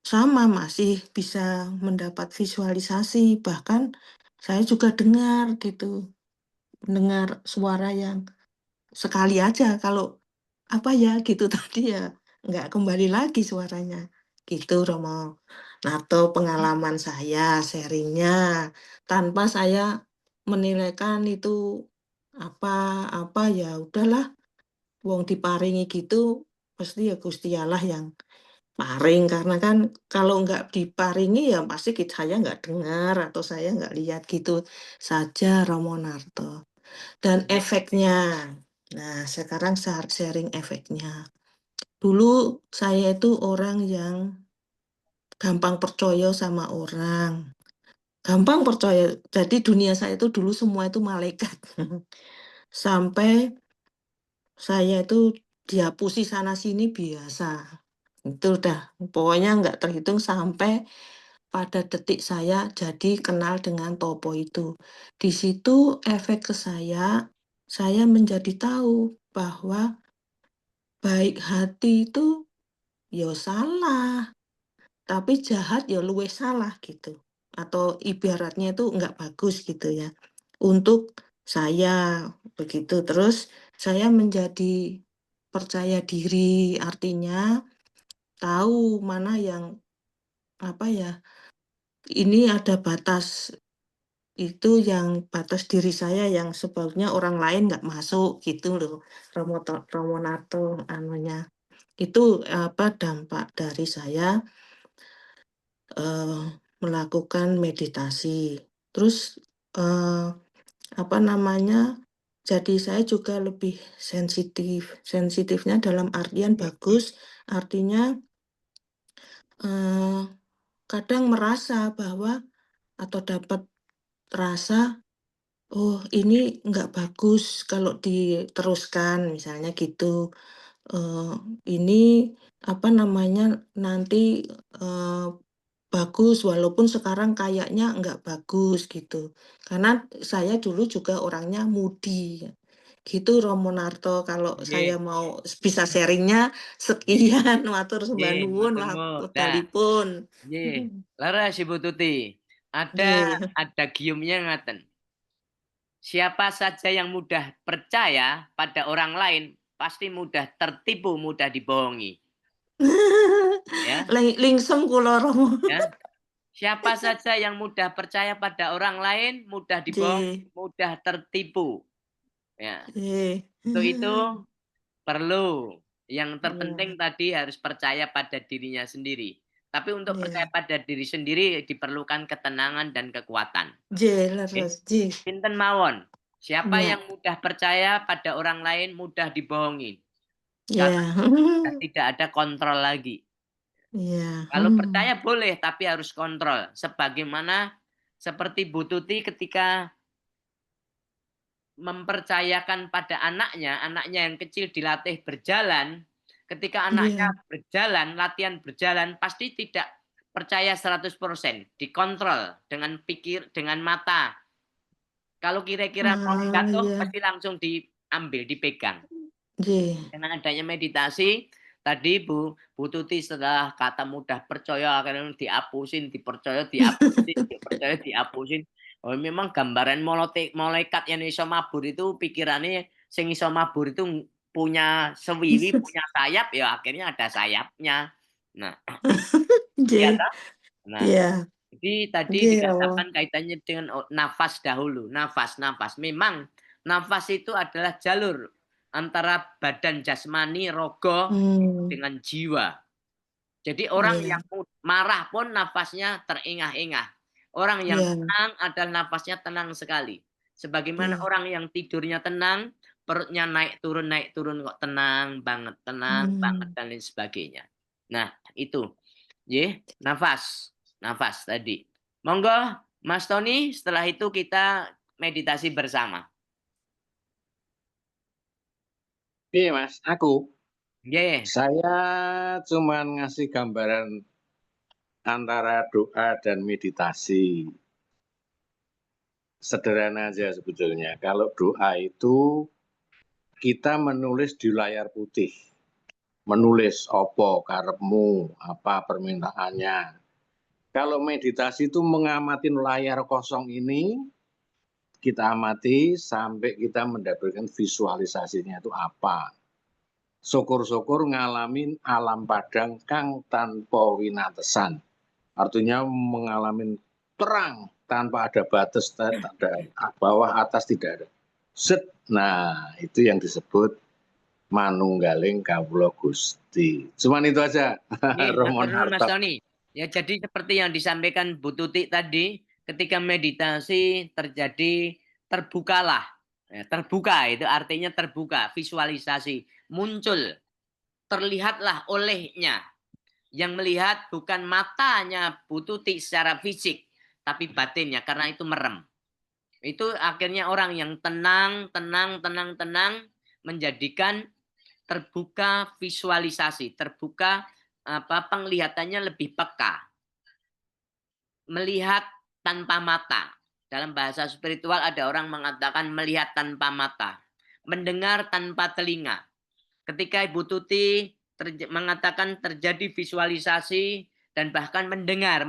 sama masih bisa mendapat visualisasi, bahkan saya juga dengar gitu, dengar suara yang sekali aja kalau, apa ya gitu tadi ya, nggak kembali lagi suaranya, gitu Romo. Narto pengalaman saya, sharing-nya, tanpa saya menilaikan itu apa ya udahlah, wong diparingi gitu, pasti ya Gusti Allah yang paring, karena kan kalau nggak diparingi ya pasti saya nggak dengar atau saya nggak lihat gitu saja Romo Narto. Dan efeknya, nah sekarang sharing efeknya. Dulu saya itu orang yang gampang percaya sama orang, gampang percaya. Jadi dunia saya itu dulu semua itu malaikat. Sampai saya itu dihapusi sana sini biasa. Itu udah pokoknya nggak terhitung sampai pada detik saya jadi kenal dengan topo itu. Di situ efek ke saya menjadi tahu bahwa baik hati itu ya salah, tapi jahat ya luwih salah gitu. Atau ibaratnya itu enggak bagus gitu ya. Untuk saya begitu. Terus saya menjadi percaya diri, artinya tahu mana yang apa ya, ini ada batas itu yang batas diri saya yang sebabnya orang lain nggak masuk gitu loh. Romonato anunya. Itu apa dampak dari saya melakukan meditasi. Terus apa namanya? Jadi saya juga lebih sensitif. Sensitifnya dalam artian bagus, artinya kadang merasa bahwa atau dapat rasa, oh ini nggak bagus kalau diteruskan misalnya gitu. Ini apa namanya nanti bagus walaupun sekarang kayaknya nggak bagus gitu. Karena saya dulu juga orangnya moody. Gitu Romo Narto kalau saya Nggih, mau bisa sharingnya sekian matur sembah nggih, nuwun matur nuwun. Nah, wekdalipun. nggih, leres Ibu Tuti. Nggih. Ada giumnya ngaten. Siapa saja yang mudah percaya pada orang lain pasti mudah tertipu, mudah dibohongi. Ya, Lingsem kula Romo. ya. Siapa saja yang mudah percaya pada orang lain mudah dibohongi, Nggih, mudah tertipu. Ya, nggih. untuk itu perlu. Yang Iya, terpenting tadi harus percaya pada dirinya sendiri. Tapi untuk percaya iya. pada diri sendiri diperlukan ketenangan dan kekuatan. Nggih, Oke? leres, nggih. Pinten mawon. Siapa Iya, yang mudah percaya pada orang lain mudah dibohongi. Karena iya. tidak ada kontrol lagi. Iya. Kalau percaya boleh, tapi harus kontrol. Sebagaimana seperti Bu Tuti ketika mempercayakan pada anaknya yang kecil dilatih berjalan, ketika anaknya Iya. berjalan, latihan berjalan, pasti tidak percaya 100%, dikontrol dengan dengan mata. Kalau kira-kira mau jatuh, Iya. pasti langsung diambil, dipegang. Nggih. Dengan adanya meditasi, tadi Bu Tuti setelah kata mudah percaya, akhirnya dihapusin, dipercaya, dihapusin, dipercaya, dihapusin. Oh, memang gambaran malaikat yang iso mabur itu pikirannya sing iso mabur itu punya sewiwi, punya sayap, ya akhirnya ada sayapnya. Nah, iya Nggih. kan? Nah, Iya. jadi tadi Nggih, Romo. dikatakan kaitannya dengan nafas dahulu, nafas. Memang nafas itu adalah jalur antara badan jasmani, rogo dengan jiwa. Jadi orang Iya. yang marah pun nafasnya teringah-ingah. Orang yang Iya. tenang adalah nafasnya tenang sekali. Sebagaimana Iya. orang yang tidurnya tenang, perutnya naik turun kok tenang banget dan lain sebagainya. Nah, itu. Nafas. Nafas tadi. Monggo Mas Tony, setelah itu kita meditasi bersama. Iya Mas, aku. Nggih. Saya cuma ngasih gambaran antara doa dan meditasi. Sederhana aja sebetulnya. Kalau doa itu kita menulis di layar putih. Menulis opo karepmu, apa permintaannya. Kalau meditasi itu mengamati layar kosong ini, kita amati sampai kita mendapatkan visualisasinya itu apa. Syukur-syukur ngalamin alam padang kang tanpa winatesan. Artinya mengalami terang tanpa ada batas, tak ada bawah atas tidak ada. Set. Nah, itu yang disebut manunggaling kawula Gusti. Cuman itu aja. Romo Mas Narto. Tony. Ya, jadi seperti yang disampaikan Bu Tuti tadi, ketika meditasi terjadi terbukalah. Ya, terbuka itu artinya terbuka, visualisasi, muncul, terlihatlah olehnya. Yang melihat bukan matanya Bu Tuti secara fisik, tapi batinnya karena itu merem. Itu akhirnya orang yang tenang menjadikan terbuka visualisasi, terbuka penglihatannya lebih peka. melihat tanpa mata. Dalam bahasa spiritual ada orang mengatakan melihat tanpa mata, mendengar tanpa telinga. Ketika Ibu Tuti mengatakan terjadi visualisasi dan bahkan mendengar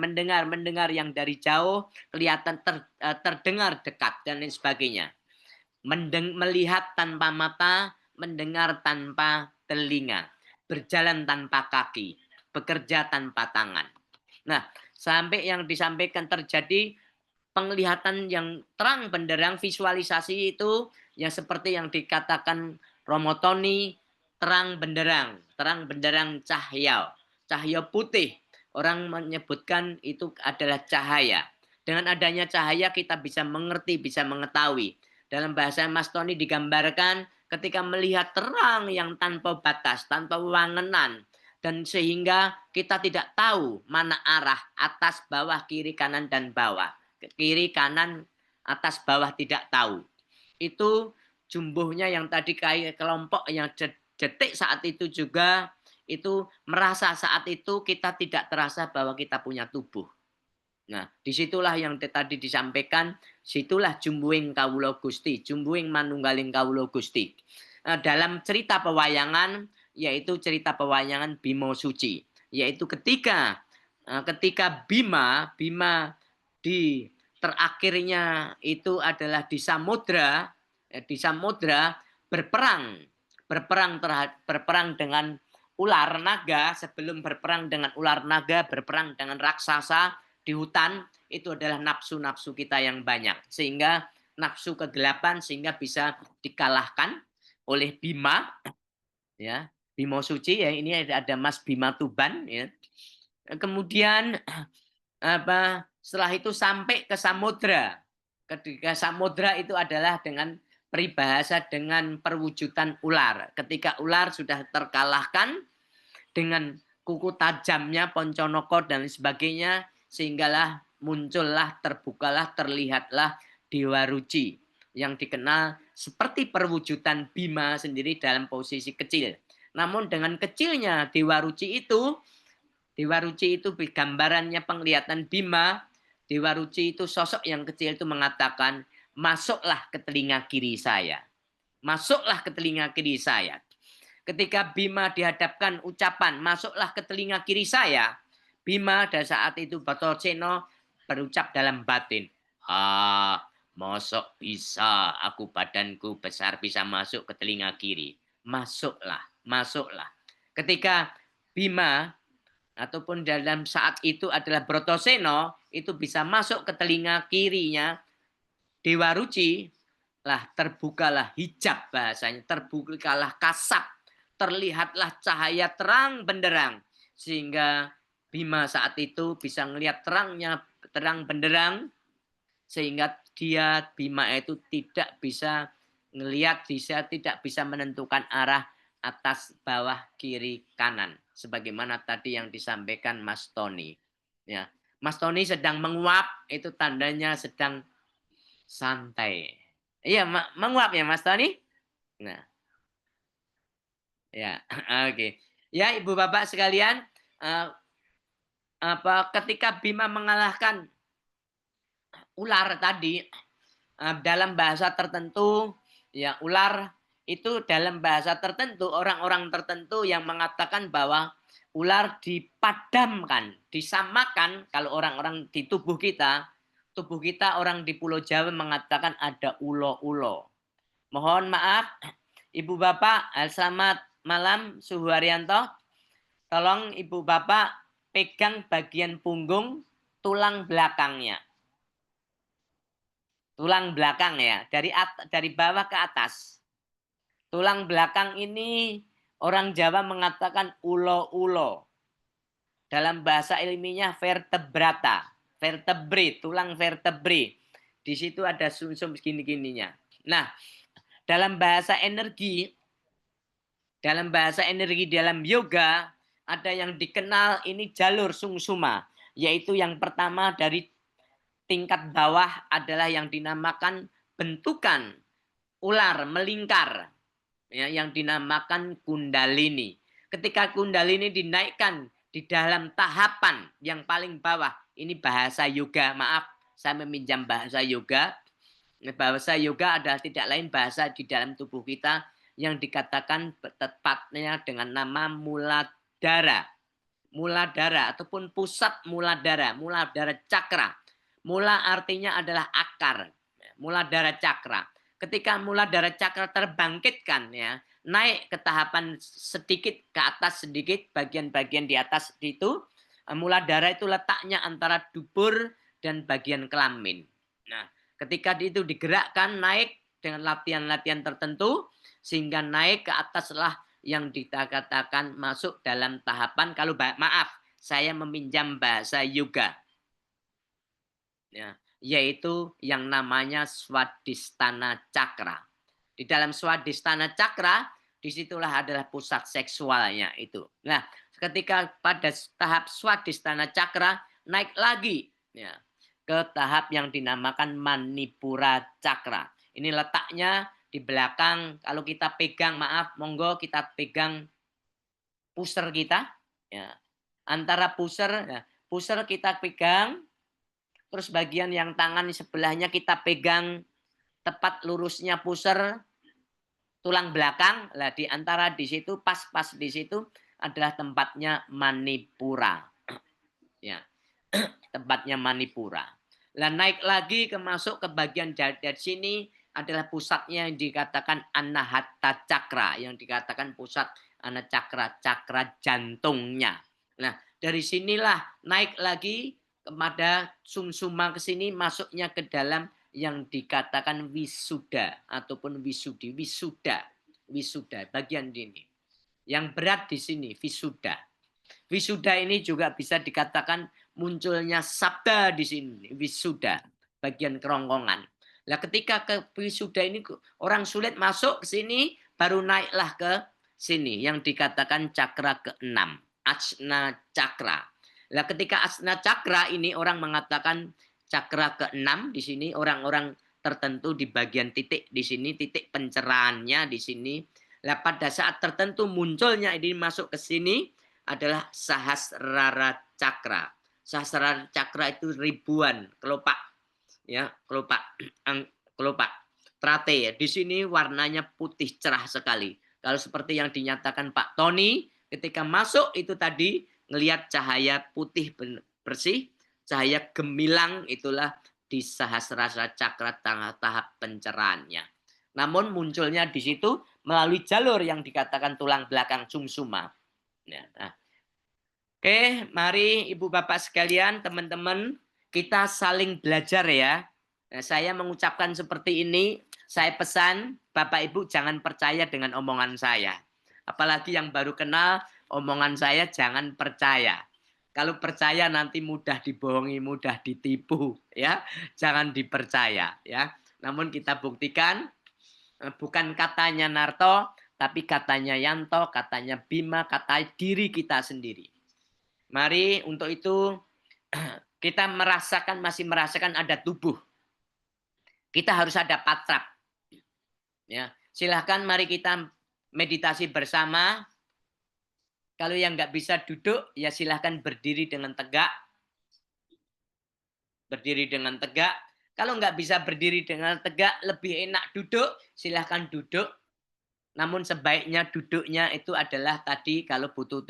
yang dari jauh kelihatan terdengar dekat dan lain sebagainya. Melihat tanpa mata, mendengar tanpa telinga, berjalan tanpa kaki, bekerja tanpa tangan. Nah, sampai yang disampaikan terjadi penglihatan yang terang benderang, visualisasi itu ya seperti yang dikatakan Romo Tony, terang benderang cahaya putih. Orang menyebutkan itu adalah cahaya. Dengan adanya cahaya kita bisa mengerti, bisa mengetahui. Dalam bahasa Mas Tony digambarkan ketika melihat terang yang tanpa batas, tanpa wewangenan, dan sehingga kita tidak tahu mana arah, atas, bawah, kiri, kanan, dan bawah. Kiri, kanan, atas, bawah tidak tahu. Itu jumbuhnya yang tadi kayak kelompok yang detik saat itu juga, itu merasa saat itu kita tidak terasa bahwa kita punya tubuh. Nah, disitulah yang tadi disampaikan, situlah jumbuing kawula Gusti, jumbuing manunggaling kawula Gusti. Dalam cerita pewayangan, yaitu cerita pewayangan Bima Suci, yaitu ketika Bima di terakhirnya itu adalah di samudra berperang dengan ular naga. Sebelum berperang dengan ular naga, berperang dengan raksasa di hutan, itu adalah nafsu-nafsu kita yang banyak, sehingga nafsu kegelapan sehingga bisa dikalahkan oleh Bima, ya, Bima Suci, ya, ini ada Mas Bima Tuban, ya. Kemudian setelah itu sampai ke samudra. Ketika samudra itu adalah dengan peribahasa dengan perwujudan ular. Ketika ular sudah terkalahkan dengan kuku tajamnya Ponconoko dan sebagainya, sehinggalah muncullah, terbukalah, terlihatlah Dewa Ruci yang dikenal seperti perwujudan Bima sendiri dalam posisi kecil. Namun dengan kecilnya Dewa Ruci itu gambarannya penglihatan Bima. Dewa Ruci itu sosok yang kecil itu mengatakan, masuklah ke telinga kiri saya. Masuklah ke telinga kiri saya. Ketika Bima dihadapkan ucapan, masuklah ke telinga kiri saya, Bima pada saat itu Bathosena berucap dalam batin, mosok bisa aku badanku besar bisa masuk ke telinga kiri. Masuklah, masuklah. Ketika Bima ataupun dalam saat itu adalah Bratasena itu bisa masuk ke telinga kirinya Dewa Ruci, lah terbukalah hijab bahasanya, terbukalah kasab, terlihatlah cahaya terang benderang, sehingga Bima saat itu bisa melihat terang benderang, sehingga Bima itu tidak bisa melihat, tidak bisa menentukan arah atas, bawah, kiri, kanan, sebagaimana tadi yang disampaikan Mas Tony. Ya, Mas Tony sedang menguap, itu tandanya sedang santai. Iya, menguap ya Mas Tony. Nah, ya, oke. Ya, Ibu Bapak sekalian, ketika Bima mengalahkan ular tadi, dalam bahasa tertentu, ya ular itu dalam bahasa tertentu, orang-orang tertentu yang mengatakan bahwa ular dipadamkan, disamakan. Kalau orang-orang di tubuh kita orang di Pulau Jawa mengatakan ada ulo-ulo. Mohon maaf, Ibu Bapak, selamat malam, Suhu Haryanto. Tolong Ibu Bapak pegang bagian punggung, tulang belakangnya. Tulang belakang ya, dari bawah ke atas. Tulang belakang ini orang Jawa mengatakan ulo-ulo. Dalam bahasa ilmiahnya vertebrata, vertebre, tulang vertebre. Di situ ada sumsum segini-gininya. Nah, dalam bahasa energi dalam yoga ada yang dikenal ini jalur sungsuma, yaitu yang pertama dari tingkat bawah adalah yang dinamakan bentukan ular melingkar. Ya, yang dinamakan kundalini. Ketika kundalini dinaikkan di dalam tahapan yang paling bawah, ini bahasa yoga. Maaf, saya meminjam bahasa yoga. Bahasa yoga adalah tidak lain bahasa di dalam tubuh kita yang dikatakan tepatnya dengan nama muladhara. Muladhara ataupun pusat muladhara cakra. Mula artinya adalah akar. Muladhara cakra. Ketika muladhara cakra terbangkitkan ya, naik ke tahapan sedikit ke atas sedikit, bagian-bagian di atas itu, muladhara itu letaknya antara dubur dan bagian kelamin. Nah, ketika itu digerakkan naik dengan latihan-latihan tertentu sehingga naik ke ataslah yang dikatakan masuk dalam tahapan, kalau maaf saya meminjam bahasa yoga ya, yaitu yang namanya Swadhisthana Cakra. Di dalam Swadhisthana Cakra disitulah adalah pusat seksualnya itu. Nah, ketika pada tahap Swadhisthana Cakra naik lagi ya, ke tahap yang dinamakan Manipura Cakra. Ini letaknya di belakang. Kalau kita pegang, maaf, monggo kita pegang pusar kita. Ya. Antara pusar, ya, pusar kita pegang, terus bagian yang tangan sebelahnya kita pegang tepat lurusnya pusar, tulang belakang. Lah di antara di situ, pas-pas di situ adalah tempatnya Manipura. Ya. Tempatnya Manipura. Lah naik lagi masuk ke bagian dari sini adalah pusatnya yang dikatakan Anahata Cakra, yang dikatakan pusat Anahata Cakra jantungnya. Nah, dari sinilah naik lagi kepada sumsuma ke sini, masuknya ke dalam yang dikatakan wisuda ataupun wisudi, wisuda bagian ini. Yang berat di sini wisuda. Wisuda ini juga bisa dikatakan munculnya sabda di sini, wisuda, bagian kerongkongan. Nah, ketika ke wisuda ini orang sulit masuk ke sini, baru naiklah ke sini yang dikatakan cakra ke-6, Ajna Cakra. Nah, ketika Ajna Cakra ini orang mengatakan cakra ke-6 di sini, orang-orang tertentu di bagian titik di sini, titik pencerahannya di sini. Nah, pada saat tertentu munculnya ini masuk ke sini adalah Sahasrara Cakra. Sahasrara Cakra itu ribuan kelopak, ya, kelopak trate ya. Di sini warnanya putih cerah sekali. Kalau seperti yang dinyatakan Pak Tony, ketika masuk itu tadi ngelihat cahaya putih bersih, cahaya gemilang, itulah di Sahasrara Cakra tahap pencerahannya. Namun munculnya di situ melalui jalur yang dikatakan tulang belakang sumsuma. Nah. Oke, mari Ibu Bapak sekalian, teman-teman, kita saling belajar ya. Nah, saya mengucapkan seperti ini, saya pesan Bapak Ibu jangan percaya dengan omongan saya. Apalagi yang baru kenal omongan saya jangan percaya. Kalau percaya nanti mudah dibohongi, mudah ditipu ya. Jangan dipercaya ya. Namun kita buktikan bukan katanya Narto, tapi katanya Yanto, katanya Bima, kata diri kita sendiri. Mari untuk itu kita masih merasakan ada tubuh. Kita harus ada patrap. Ya, silahkan mari kita meditasi bersama. Kalau yang nggak bisa duduk, ya silahkan berdiri dengan tegak. Berdiri dengan tegak. Kalau nggak bisa berdiri dengan tegak, lebih enak duduk, silahkan duduk. Namun sebaiknya duduknya itu adalah tadi kalau butuh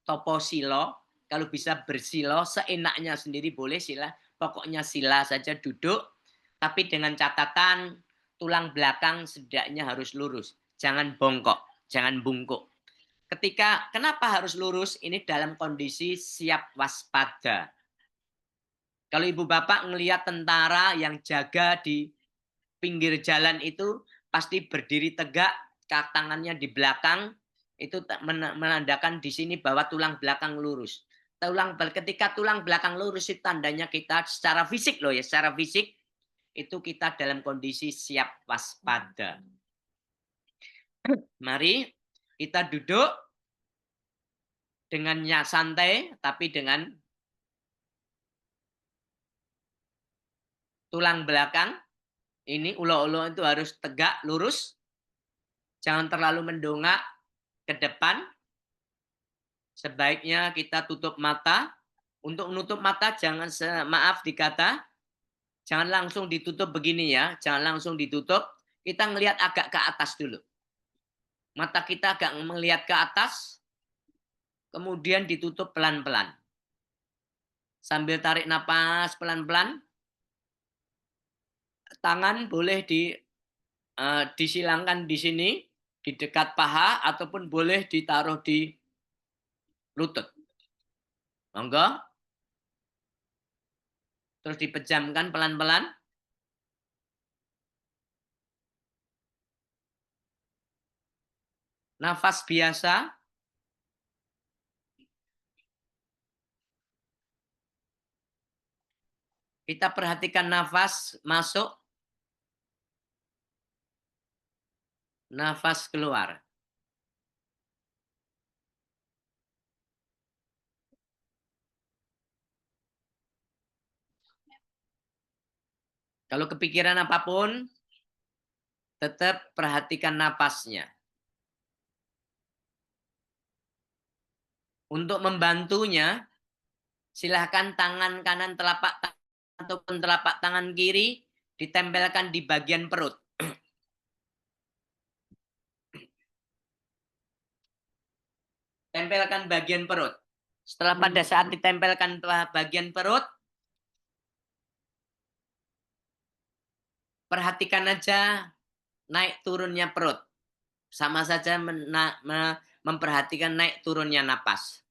topo silo, kalau bisa bersilo, seenaknya sendiri boleh sila, pokoknya sila saja duduk, tapi dengan catatan tulang belakang setidaknya harus lurus, jangan bongkok, jangan bungkuk. Kenapa harus lurus? Ini dalam kondisi siap waspada. Kalau Ibu Bapak ngelihat tentara yang jaga di pinggir jalan itu, pasti berdiri tegak, tangannya di belakang, itu menandakan di sini bahwa tulang belakang lurus. Ketika tulang belakang lurus itu tandanya kita secara fisik loh ya, secara fisik itu kita dalam kondisi siap waspada. Mari kita duduk dengan santai tapi dengan tulang belakang ini ulo-ulo itu harus tegak, lurus. Jangan terlalu mendongak ke depan. Sebaiknya kita tutup mata, Untuk menutup mata jangan maaf dikata, jangan langsung ditutup begini ya, jangan langsung ditutup. Kita ngelihat agak ke atas dulu. Mata kita agak melihat ke atas, kemudian ditutup pelan-pelan. Sambil tarik napas pelan-pelan. Tangan boleh disilangkan di sini, di dekat paha, ataupun boleh ditaruh di lutut. Monggo. Terus dipejamkan pelan-pelan. Nafas biasa. Kita perhatikan nafas masuk. Nafas keluar. Kalau kepikiran apapun, tetap perhatikan napasnya. Untuk membantunya, silahkan tangan kanan telapak tangan ataupun telapak tangan kiri ditempelkan di bagian perut. Tempelkan bagian perut. Setelah pada saat ditempelkan bagian perut, perhatikan aja naik turunnya perut. Sama saja memperhatikan naik turunnya napas.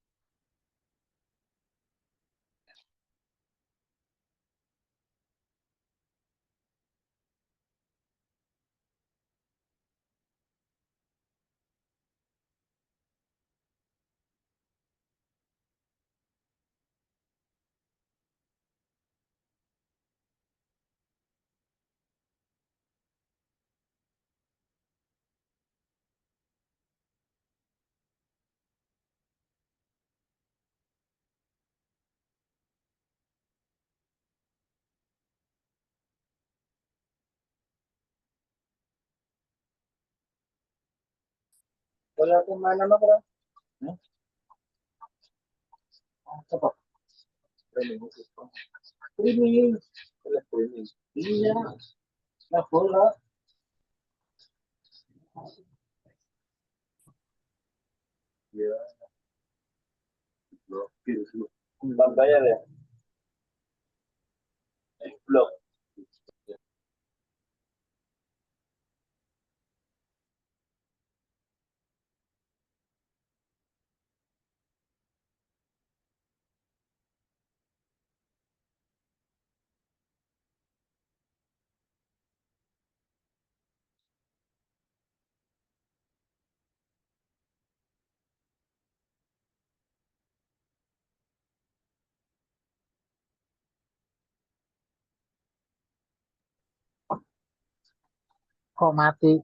Kok mati?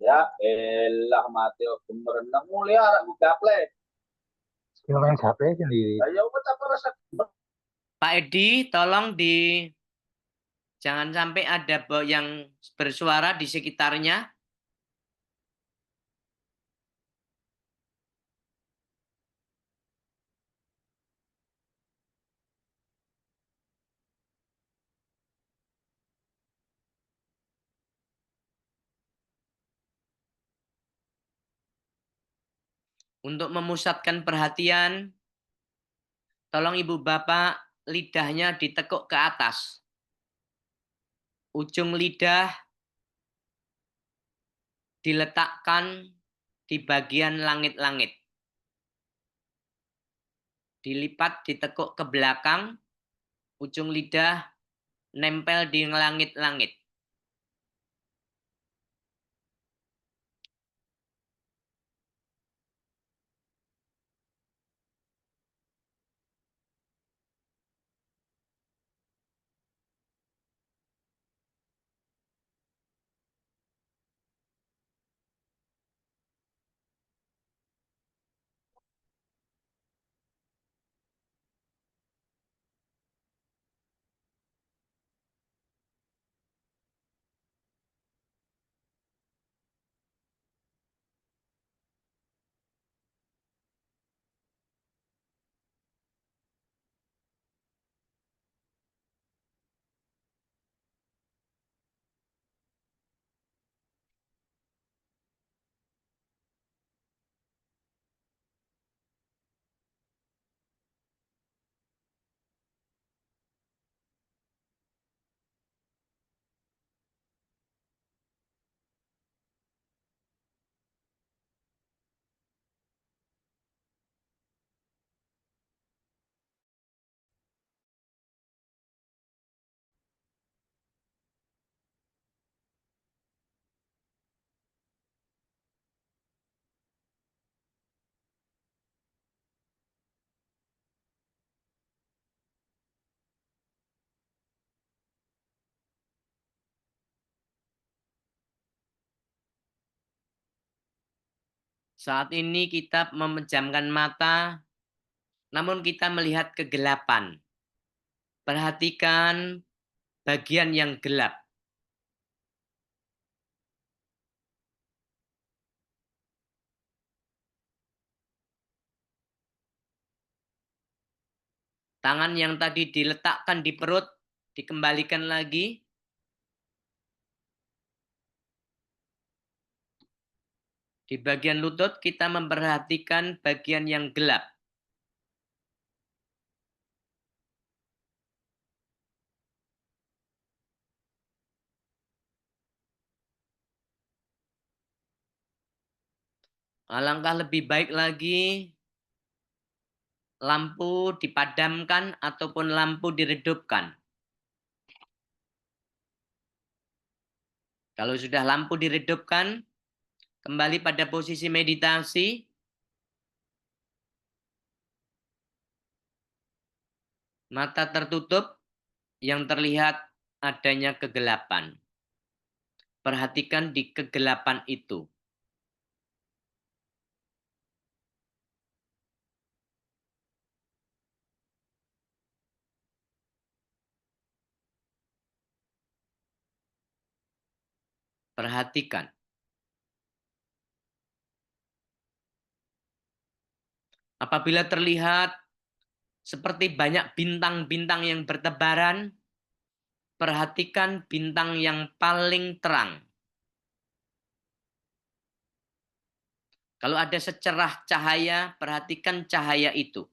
Ya elah mati berenang mulia aku gaple. Yang main gaple sendiri. Ayo kita rasa. Pak Edi, tolong jangan sampai ada yang bersuara di sekitarnya. Untuk memusatkan perhatian, tolong ibu bapak lidahnya ditekuk ke atas. Ujung lidah diletakkan di bagian langit-langit. Dilipat, ditekuk ke belakang, ujung lidah nempel di langit-langit. Saat ini kita memejamkan mata, namun kita melihat kegelapan. Perhatikan bagian yang gelap. Tangan yang tadi diletakkan di perut, dikembalikan lagi. Di bagian lutut kita memperhatikan bagian yang gelap. Alangkah lebih baik lagi lampu dipadamkan ataupun lampu diredupkan. Kalau sudah lampu diredupkan, kembali pada posisi meditasi. Mata tertutup, yang terlihat adanya kegelapan. Perhatikan di kegelapan itu. Perhatikan. Apabila terlihat seperti banyak bintang-bintang yang bertebaran, perhatikan bintang yang paling terang. Kalau ada secerah cahaya, perhatikan cahaya itu.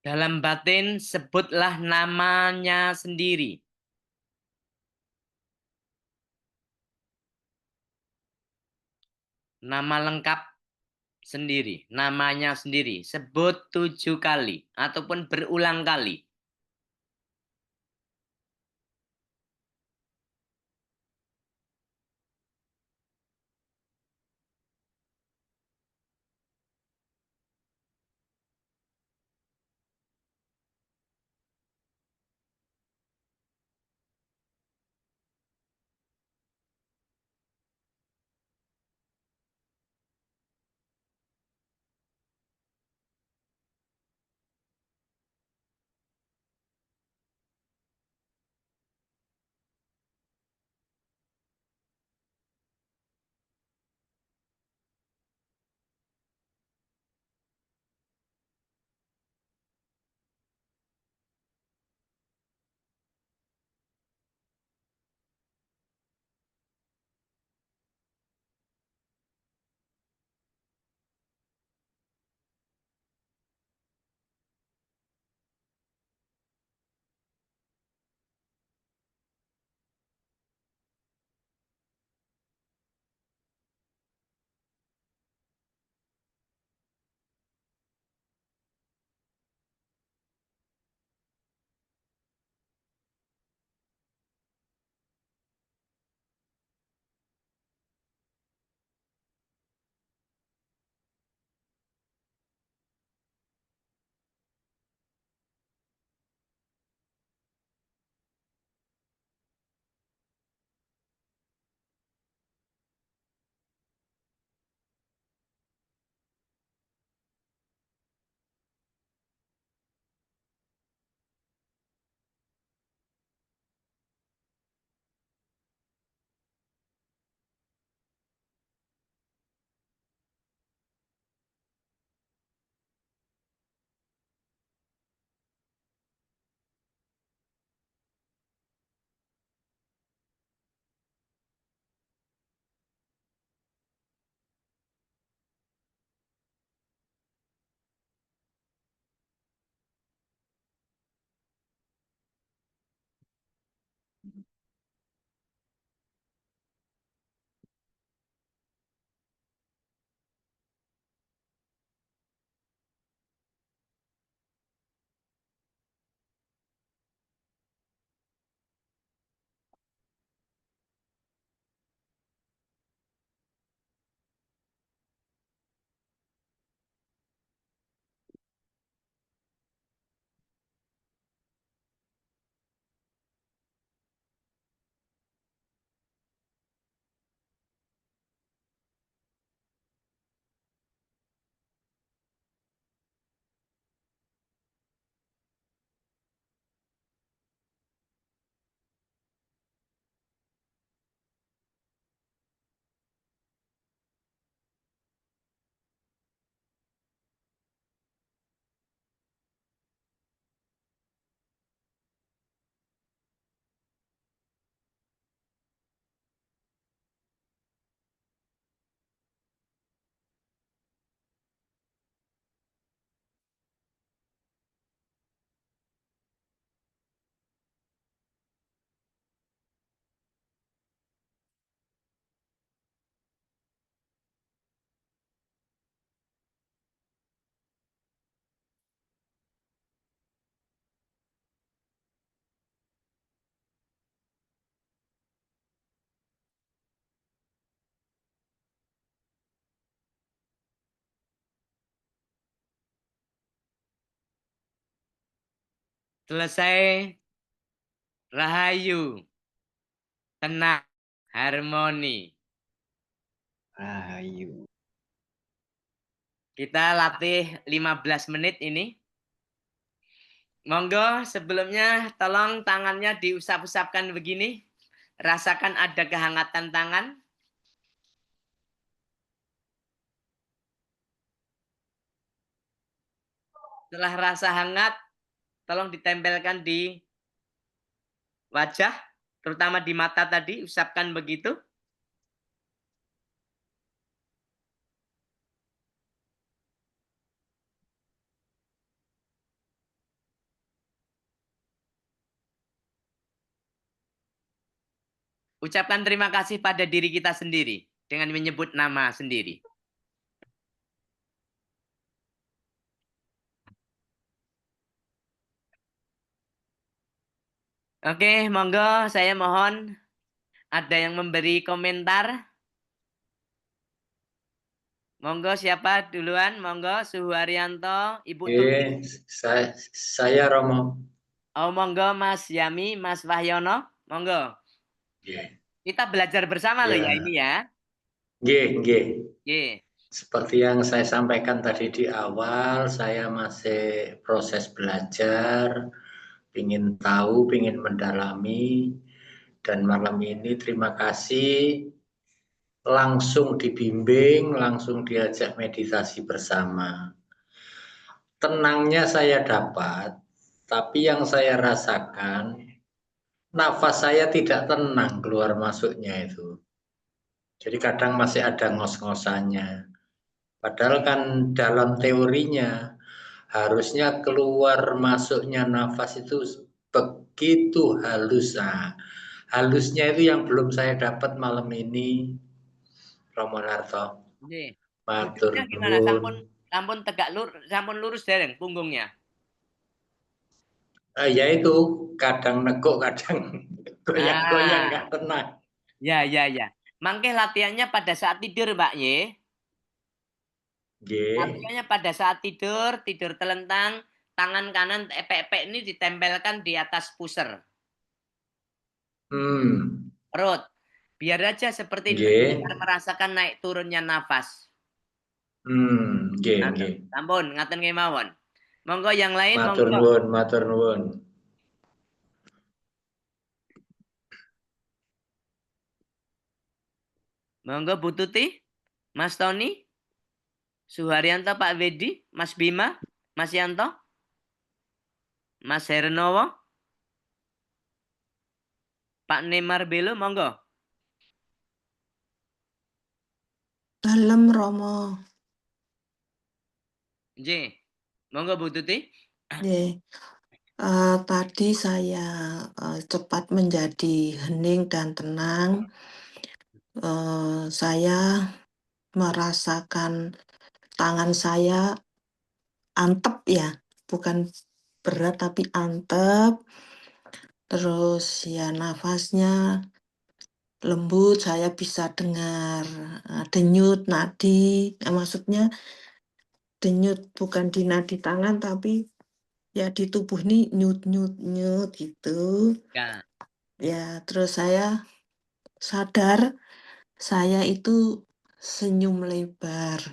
Dalam batin sebutlah namanya sendiri. Nama lengkap sendiri, namanya sendiri. Sebut 7 kali ataupun berulang kali. Selesai. Rahayu. Tenang. Harmoni. Rahayu. Kita latih 15 menit ini. Monggo sebelumnya tolong tangannya diusap-usapkan begini. Rasakan ada kehangatan tangan. Setelah rasa hangat, tolong ditempelkan di wajah, terutama di mata tadi, usapkan begitu. Ucapkan terima kasih pada diri kita sendiri dengan menyebut nama sendiri. Oke, monggo saya mohon ada yang memberi komentar. Monggo siapa duluan? Monggo Suharyanto, Ibu Tuti. Saya Romo. Oh, monggo Mas Yami, Mas Wahyono. Monggo. Kita belajar bersama loh ya ini ya. Seperti yang saya sampaikan tadi di awal, saya masih proses belajar, ingin tahu, ingin mendalami, dan malam ini terima kasih langsung dibimbing, langsung diajak meditasi bersama. Tenangnya saya dapat, tapi yang saya rasakan, nafas saya tidak tenang keluar masuknya itu. Jadi kadang masih ada ngos-ngosannya. Padahal kan dalam teorinya, harusnya keluar masuknya nafas itu begitu halus. Nah, halusnya itu yang belum saya dapat malam ini, Romo Narto. Matur gimana? nuwun. Sampun tegak sampun lurus dereng punggungnya. Ya itu kadang neguk, kadang goyang-goyang nggak tenang. Ya. Mangke latihannya pada saat tidur, Pak Y. Latihannya pada saat tidur telentang, tangan kanan epek-epek ini ditempelkan di atas pusar. Perut. Biar aja seperti merasakan naik turunnya nafas. Sampun, ngaten kemawon. Monggo yang lain, matur nuwun. Monggo Bu Tuti, Mas Tony, Suharyanto, Pak Wedi, Mas Bima, Mas Yanto, Mas Hernowo, Pak Nemar Belo, monggo. Dalem Romo. Monggo Bu Tuti. Tadi saya cepat menjadi hening dan tenang. Saya merasakan tangan saya antep ya, bukan berat tapi antep. Terus ya nafasnya lembut, saya bisa dengar denyut nadi, maksudnya denyut bukan di nadi tangan tapi ya di tubuh nih nyut gitu. Ya, terus saya sadar saya itu senyum lebar.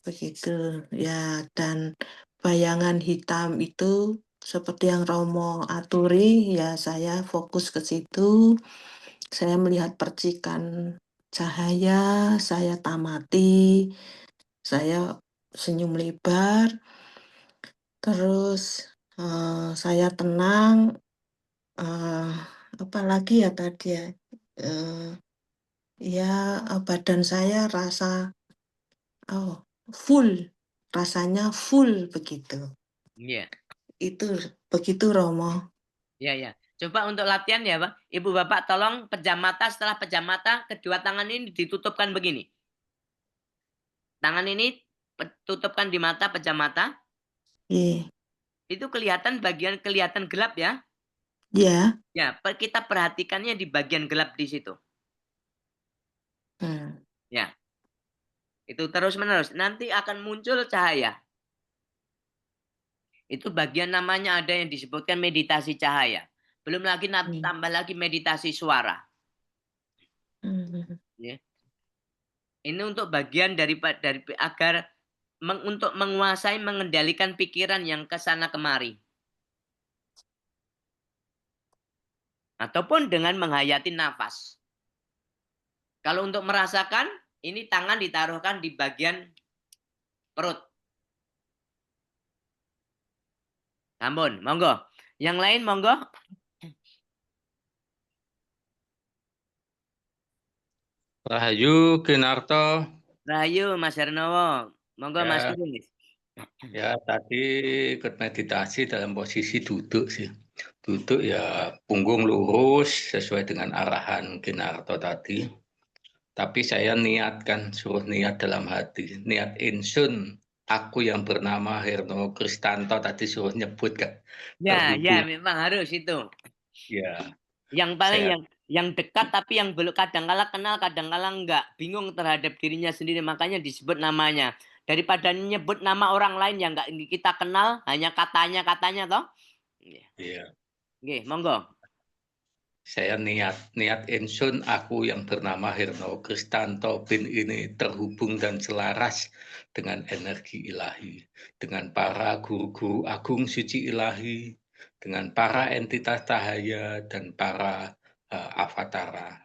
Begitu ya, dan bayangan hitam itu seperti yang Romo aturi ya, saya fokus ke situ. Saya melihat percikan cahaya, saya tamati, saya senyum lebar, terus saya tenang. Apalagi ya tadi ya, badan saya rasa full, rasanya full begitu. Itu begitu Romo. Ya. Coba untuk latihan ya, Pak. Ibu Bapak tolong pejam mata, setelah pejam mata kedua tangan ini ditutupkan begini. Tangan ini tutupkan di mata, pejam mata. Itu kelihatan gelap ya? Iya. Ya, kita perhatikannya di bagian gelap di situ. Ya. Itu terus-menerus. Nanti akan muncul cahaya. Itu bagian namanya ada yang disebutkan meditasi cahaya. Belum lagi tambah lagi meditasi suara. Ya. Ini untuk bagian dari agar untuk menguasai, mengendalikan pikiran yang kesana kemari. Ataupun dengan menghayati nafas. Kalau untuk merasakan, ini tangan ditaruhkan di bagian perut. Ampun, monggo. Yang lain monggo. Rahayu Kinarto. Rahayu Mas Hernowo. Monggo Mas Kris. Ya, tadi ikut meditasi dalam posisi duduk sih. Duduk ya punggung lurus sesuai dengan arahan Kinarto tadi. Tapi saya niatkan, suruh niat dalam hati. Niat insun, aku yang bernama Herno Kristanto tadi suruh nyebut kan. Ya, ya, Terhubung. memang harus itu. Ya, Yang paling saya yang dekat tapi yang belum kadang-kala kenal, kadang-kala enggak, bingung terhadap dirinya sendiri, makanya disebut namanya. Daripada nyebut nama orang lain yang enggak kita kenal, hanya katanya toh. iya. Nggih, monggo. Saya niat insun aku yang bernama Herno Kristanto bin ini terhubung dan selaras dengan energi ilahi, dengan para guru-guru agung suci ilahi, dengan para entitas cahaya dan para avatara.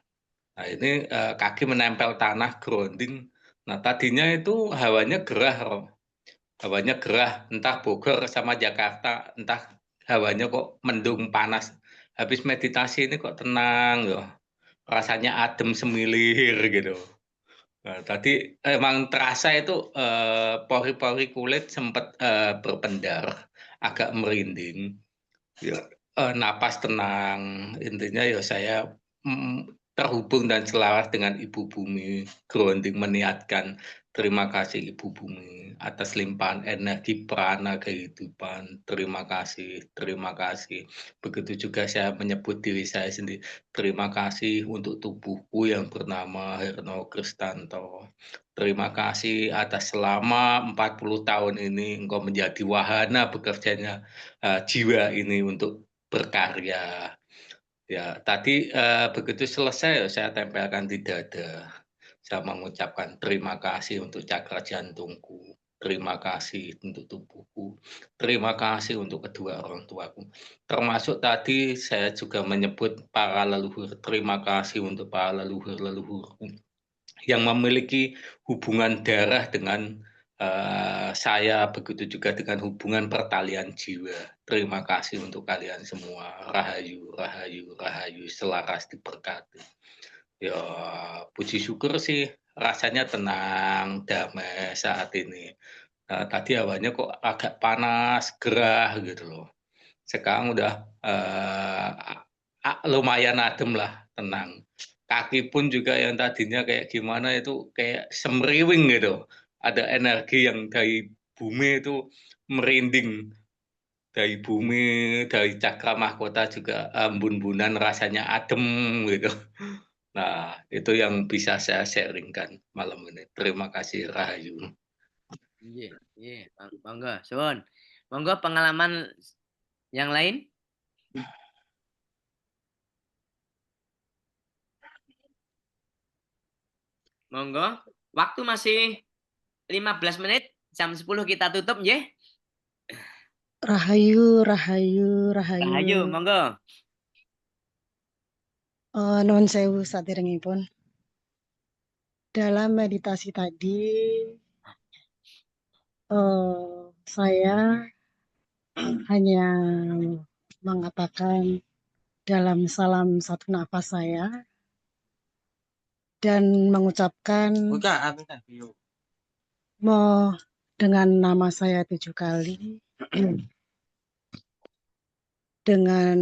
Nah ini kaki menempel tanah grounding. Nah tadinya itu hawanya gerah, hawanya gerah, entah Bogor sama Jakarta, entah hawanya kok mendung panas. Habis meditasi ini kok tenang loh, rasanya adem semilir gitu. Nah, tadi emang terasa itu pori-pori kulit sempat berpendar, agak merinding. Ya, napas tenang, intinya ya saya terhubung dan selaras dengan Ibu Bumi, grounding meniatkan terima kasih Ibu Bumi atas limpahan energi prana kehidupan. Terima kasih, terima kasih. Begitu juga saya menyebut diri saya sendiri. Terima kasih untuk tubuhku yang bernama Herno Kristanto. Terima kasih atas selama 40 tahun ini engkau menjadi wahana bekerjanya jiwa ini untuk berkarya. Ya, tadi begitu selesai saya tempelkan di dada. Saya mengucapkan terima kasih untuk cakra jantungku, terima kasih untuk tubuhku, terima kasih untuk kedua orang tuaku. Termasuk tadi saya juga menyebut para leluhur, terima kasih untuk para leluhur-leluhurku yang memiliki hubungan darah dengan saya, begitu juga dengan hubungan pertalian jiwa. Terima kasih untuk kalian semua. Rahayu, rahayu, rahayu, selaras diberkati. Ya, puji syukur sih rasanya tenang, damai saat ini. Nah, tadi awalnya kok agak panas, gerah gitu loh. Sekarang udah lumayan adem lah, tenang. Kaki pun juga yang tadinya kayak gimana itu kayak semriwing gitu. Ada energi yang dari bumi itu merinding. Dari bumi, dari cakra mahkota juga embun-bunan rasanya adem gitu. Nah, itu yang bisa saya sharingkan malam ini. Terima kasih Rahayu. Iya, iya, monggo, suwun. Monggo pengalaman yang lain. Monggo. Waktu masih 15 menit, jam 10 kita tutup nggih. Rahayu, rahayu, rahayu. Rahayu, monggo. Nuwun sewu saderengipun. Dalam meditasi tadi saya hanya mengatakan dalam salam satu nafas saya dan mengucapkan dengan nama saya 7 kali dengan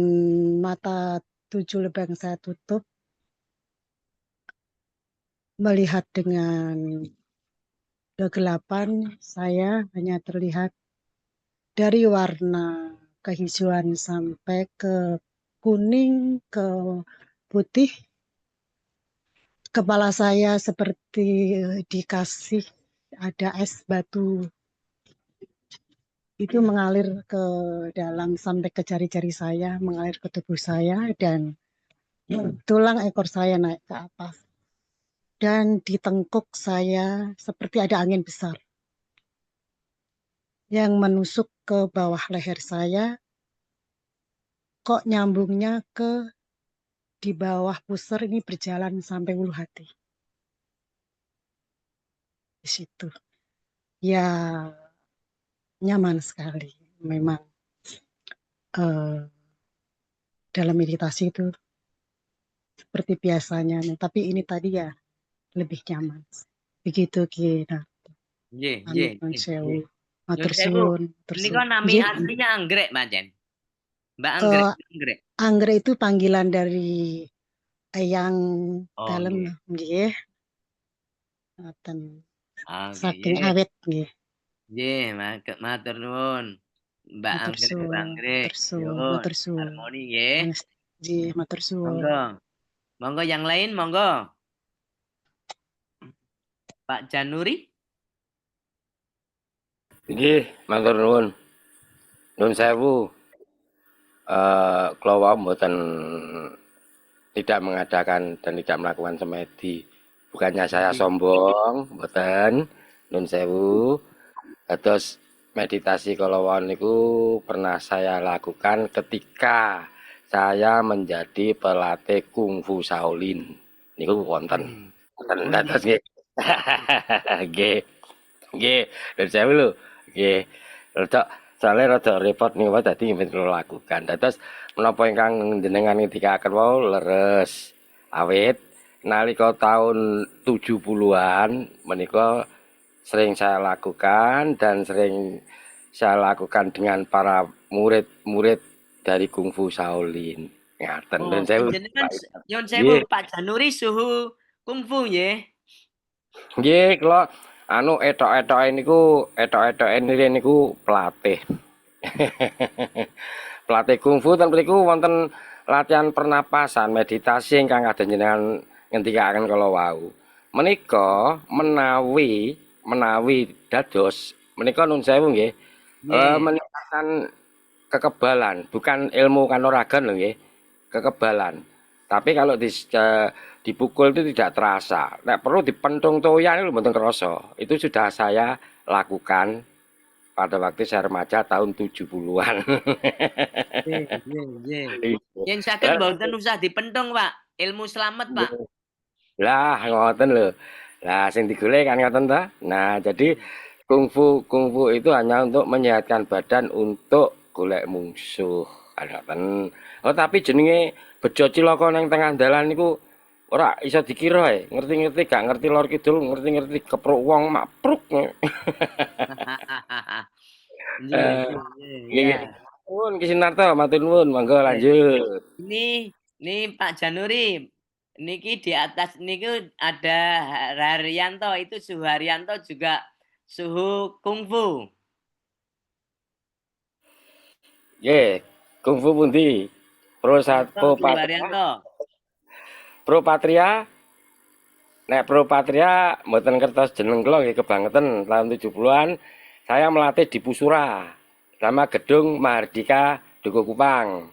mata 7 lebang saya tutup, melihat dengan kegelapan, saya hanya terlihat dari warna kehijauan sampai ke kuning, ke putih. Kepala saya seperti dikasih ada es batu. Itu mengalir ke dalam sampai ke jari-jari saya, mengalir ke tubuh saya, dan tulang ekor saya naik ke atas. Dan di tengkuk saya seperti ada angin besar yang menusuk ke bawah leher saya, kok nyambungnya ke di bawah pusar ini berjalan sampai ulu hati. Di situ. Ya, nyaman sekali. Memang dalam meditasi itu seperti biasanya. Tapi ini tadi ya lebih nyaman. Begitu kita. Nggih, nggih. Matur Nyun suwun. sewu. Menika nami aslinya anggrek, Pancen. Mbak Anggrek, Eh, anggrek itu panggilan dari yang Oh, dalam nggih. nggih. Ngoten. Oke, Saking nggih. awet nggih. Nggih, matur nuwun. Mbak Matur Anggrek, Mbak suwun, Anggrek. matur suwun, Nyuwun, matur suwun. harmoni nggih. Nggih, matur suwun. Monggo. Monggo yang lain, monggo. Pak Januri. Nggih, matur nuwun. Nuwun sewu. Kula wau mboten tidak mengadakan dan tidak melakukan semedi. Bukannya saya sombong, mboten. Nuwun sewu. Terus meditasi kala wau niku pernah saya lakukan ketika saya menjadi pelatih kungfu Shaolin. Niku wonten. Wonten dados nggih. Nggih. Nggih, nuwun sewu lho. Nggih. Soalnya rada repot nih wae dadi nggih kula lakukan. Dados menapa ingkang jenengan ngendikaken wau leres. Awit nalika tahun 70-an menika sering saya lakukan dan sering saya lakukan dengan para murid-murid dari kungfu Shaolin. Ngaten Oh, nuwun sewu. panjenengan nyuwun sewu Nggih. Pak Januri suhu kungfu nggih. Nggih, kula etok-etoke niku pelatih. Pelatih kungfu ten mriku wonten latihan pernapasan, meditasi ingkang kados jenengan ngendikaken kala wau. Menika menawi dados menika nuwun sewu nggih. Meningkatkan kekebalan, bukan ilmu kanuragan lho nggih. Kekebalan. Tapi kalau dipukul itu tidak terasa. Nek perlu dipentung toyan itu mboten kerasa. Itu sudah saya lakukan pada waktu saya remaja tahun 70-an. Nggih. Yen saged mboten usah dipentung, Pak. Ilmu selamat, Pak. Lah ngoten lho. Lah sing digolek kan ngoten ta. Nah, jadi kungfu itu hanya untuk menyehatkan badan untuk golek musuh. Ngoten. Oh, tapi jenenge bejo cilaka nang tengah dalan niku ora iso dikira ae. Ngerti-ngerti gak ngerti lor kidul, ngerti-ngerti kepruk wong mapruk. Nggih. Nuwun Ki Sinarto, matur nuwun, monggo lanjut. Ini Pak Januri. Niki di atas niku ada Haryanto, itu suhu Haryanto juga suhu kungfu. Nggih, kungfu pundi? Pro Patria. Nek Pro Patria mboten kertos jeneng kula nggih kebangetan tahun 70-an. Saya melatih di Pusura sama gedung Mahardika Duku Kupang.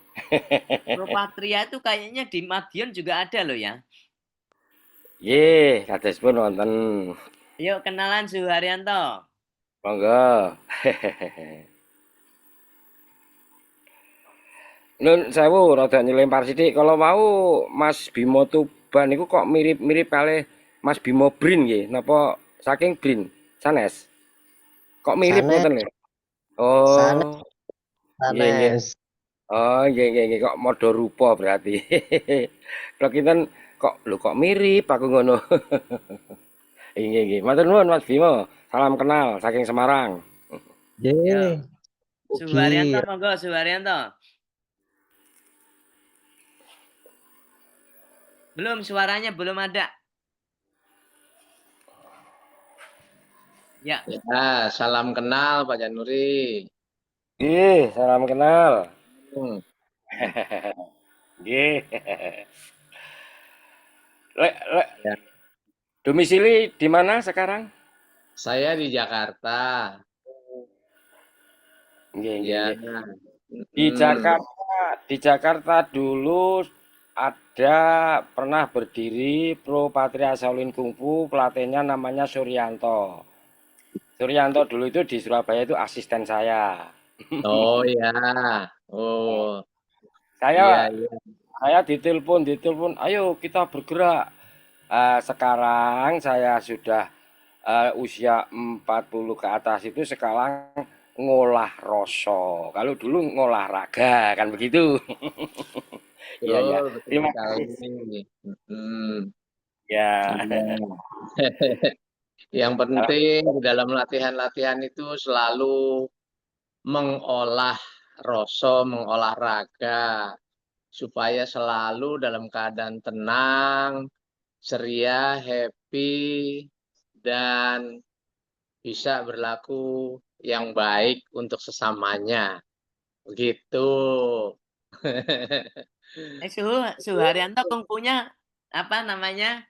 Pro Patria itu kayaknya di Madiun juga ada loh ya. Nggih, kados pun wonten. Yuk kenalan Suhu Haryanto. Monggo. Nun sewu rada nyelempar sithik. Kalau mau Mas Bimo Tuban niku kok mirip-mirip kalih Mas Bimo Brin nggih. Napa saking Brin sanes? Kok mirip ngoten lho? Oh. Sanes. Oh, nggih. Kok modho rupa berarti. Kalau kinten kok mirip aku ngono. Nggih. Matur nuwun Mas Bimo. Salam kenal saking Semarang. Nggih. Suhu Haryanto monggo Suhu Haryanto. Belum, suaranya belum ada. Ya. Ya, salam kenal Pak Januri. Nggih, salam kenal. Nggih. Ya. Domisili di mana sekarang? Saya di Jakarta. Nggih. Di Jakarta dulu ada pernah berdiri Pro Patria Shaolin Kungfu, pelatihnya namanya Suryanto. Suryanto dulu itu di Surabaya itu asisten saya. Oh ya. Oh. Saya ditelepon, ayo kita bergerak. Sekarang saya sudah usia 40 ke atas itu sekarang ngolah rasa. Kalau dulu ngolah raga kan begitu. Iya. Terima kasih. Ya. Yang penting dalam latihan-latihan itu selalu mengolah rasa mengolahraga supaya selalu dalam keadaan tenang, ceria, happy, dan bisa berlaku yang baik untuk sesamanya. Begitu. Suharyanto kungfunya apa namanya?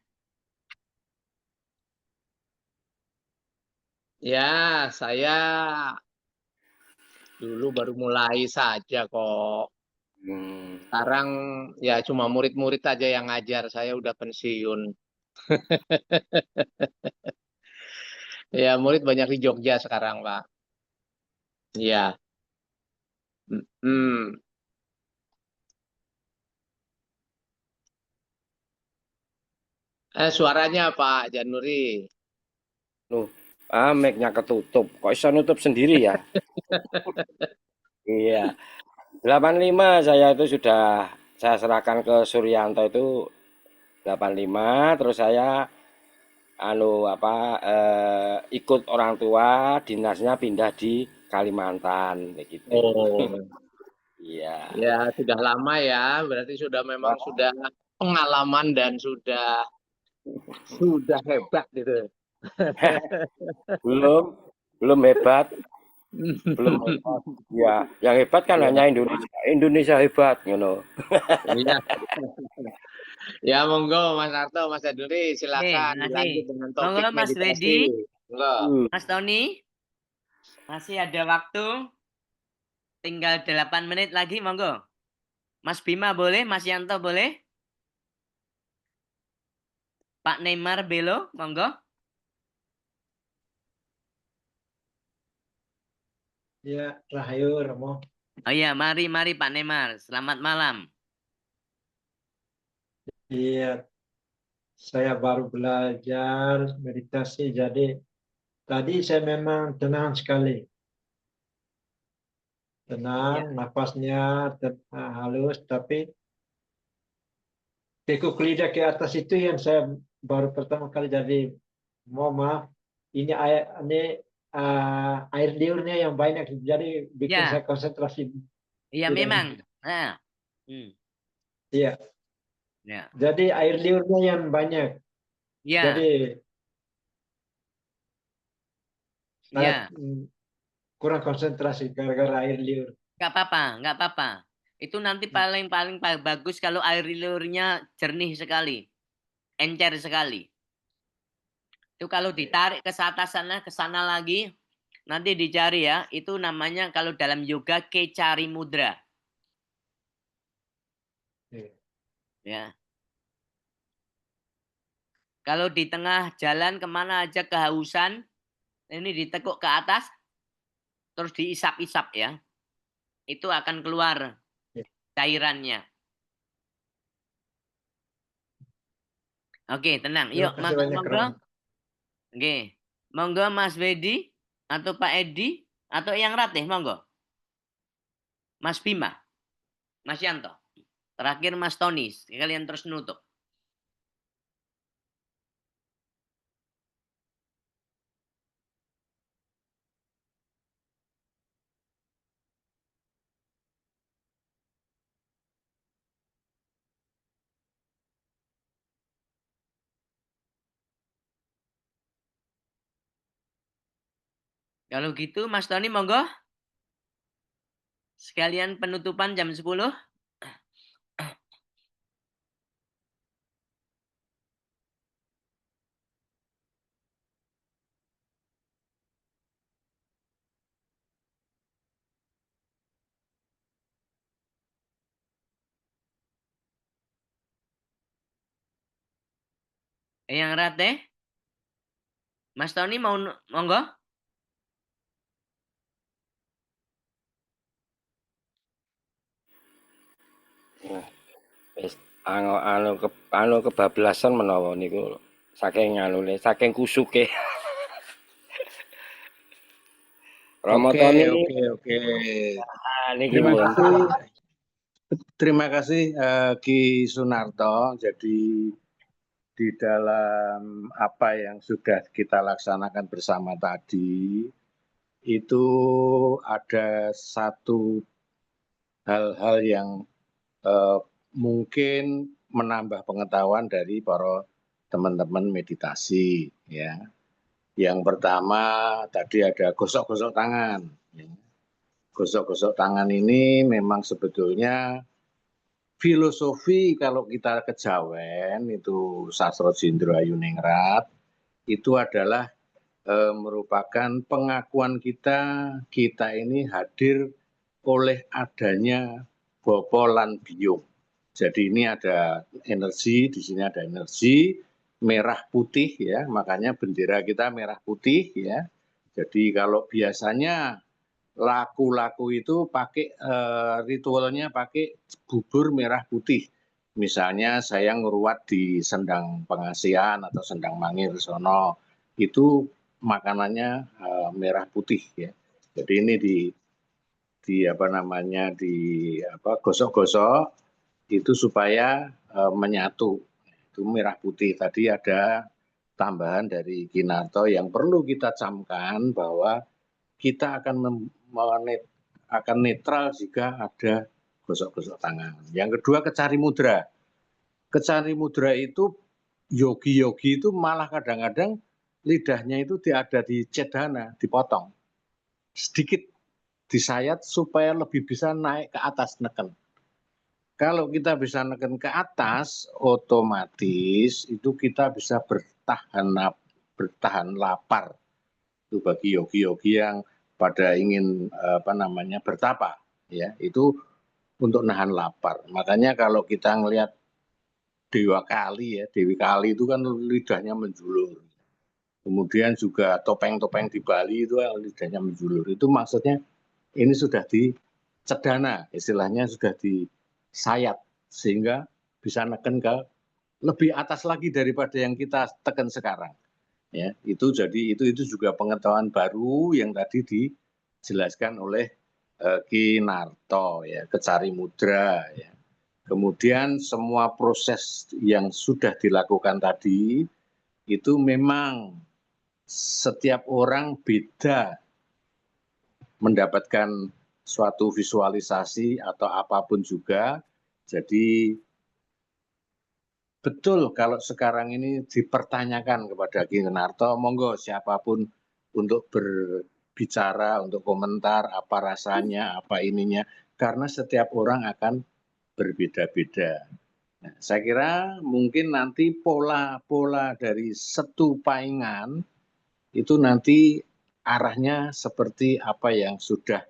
Ya, saya dulu baru mulai saja kok. Sekarang ya cuma murid-murid aja yang ngajar, saya udah pensiun. Ya, murid banyak di Jogja sekarang, Pak. Iya. Suaranya Pak Januri. Mic-nya ketutup. Kok bisa nutup sendiri ya? Iya. 85 saya itu sudah saya serahkan ke Suryanto itu 85, terus saya ikut orang tua, dinasnya pindah di Kalimantan begitu. Oh. Iya. Ya, sudah lama ya, berarti memang sudah pengalaman dan sudah hebat gitu. Belum hebat. Belum hebat. Ya, yang hebat kan hanya Indonesia. Indonesia hebat, Iya. Ya, monggo Mas Arto, Mas Aduri, silakan dilanjut dengan topik Monggo Mas meditasi. Wedi, Mas Tony, masih ada waktu. Tinggal 8 menit lagi, monggo. Mas Bima boleh, Mas Yanto boleh? Pak Neymar Belo, monggo. Ya, Rahayu, Romo. Oh iya, mari Pak Neymar. Selamat malam. Iya, saya baru belajar meditasi, jadi tadi saya memang tenang sekali. Tenang, napasnya halus, tapi tekuk lidah ke atas itu yang saya baru pertama kali, jadi mohon maaf, ini air liurnya yang banyak, jadi bikin saya konsentrasi. Iya, memang. Iya. Ya. Jadi air liurnya yang banyak. Ya. Jadi saya kurang konsentrasi gara-gara air liur. Nggak apa-apa. Itu nanti paling bagus kalau air liurnya jernih sekali, encer sekali. Itu kalau ditarik ke atas sana, ke sana lagi, nanti dicari ya. Itu namanya kalau dalam yoga kecari mudra. Ya. Kalau di tengah jalan kemana aja kehausan, ini ditekuk ke atas, terus diisap-isap ya. Itu akan keluar cairannya. Oke, tenang. Yuk, monggo. Oke. Monggo Mas Wedi atau Pak Edi atau yang Ratih, monggo. Mas Bima, Mas Yanto. Terakhir Mas Tony, kalian terus nutup. Kalau gitu Mas Tony monggo. Sekalian penutupan jam 10. Yang Ratih. Mas Tony mau monggo. Kebablasan menawa niku saking saking kusuke. Oke. Terima kasih Ki Sunarto. Jadi di dalam apa yang sudah kita laksanakan bersama tadi, itu ada satu hal-hal yang mungkin menambah pengetahuan dari para teman-teman meditasi ya. Yang pertama tadi ada gosok-gosok tangan. Gosok-gosok tangan ini memang sebetulnya filosofi kalau kita kejawen itu Sastra Jendra Yuningrat itu adalah merupakan pengakuan kita ini hadir oleh adanya Bapa lan Biyung. Jadi ini ada energi, di sini ada energi merah putih ya, makanya bendera kita merah putih ya. Jadi kalau biasanya laku-laku itu pakai ritualnya pakai bubur merah putih. Misalnya saya ngeruat di Sendang Pengasian atau Sendang Mangir sono itu makanannya merah putih ya. Jadi ini gosok-gosok itu supaya menyatu. Itu merah putih. Tadi ada tambahan dari Kinarto yang perlu kita camkan bahwa kita akan netral jika ada gosok-gosok tangan. Yang kedua kecari mudra. Kecari mudra itu yogi-yogi itu malah kadang-kadang lidahnya itu ada di cedana, dipotong. Sedikit disayat supaya lebih bisa naik ke atas neken. Kalau kita bisa neken ke atas, otomatis itu kita bisa bertahan lapar. Itu bagi yogi-yogi yang pada ingin bertapa, ya itu untuk nahan lapar. Makanya kalau kita ngelihat Dewa Kali ya, Dewi Kali itu kan lidahnya menjulur. Kemudian juga topeng-topeng di Bali itu lidahnya menjulur. Itu maksudnya ini sudah dicedana, istilahnya sudah disayat sehingga bisa neken ke lebih atas lagi daripada yang kita tekan sekarang. Ya, itu jadi itu juga pengetahuan baru yang tadi dijelaskan oleh Kinarto ya, kecari mudra ya. Kemudian semua proses yang sudah dilakukan tadi itu memang setiap orang beda mendapatkan suatu visualisasi atau apapun juga. Jadi betul kalau sekarang ini dipertanyakan kepada Kinarto, monggo siapapun untuk berbicara, untuk komentar apa rasanya, apa ininya, karena setiap orang akan berbeda-beda. Nah, saya kira mungkin nanti pola-pola dari Setu Paingan itu nanti arahnya seperti apa yang sudah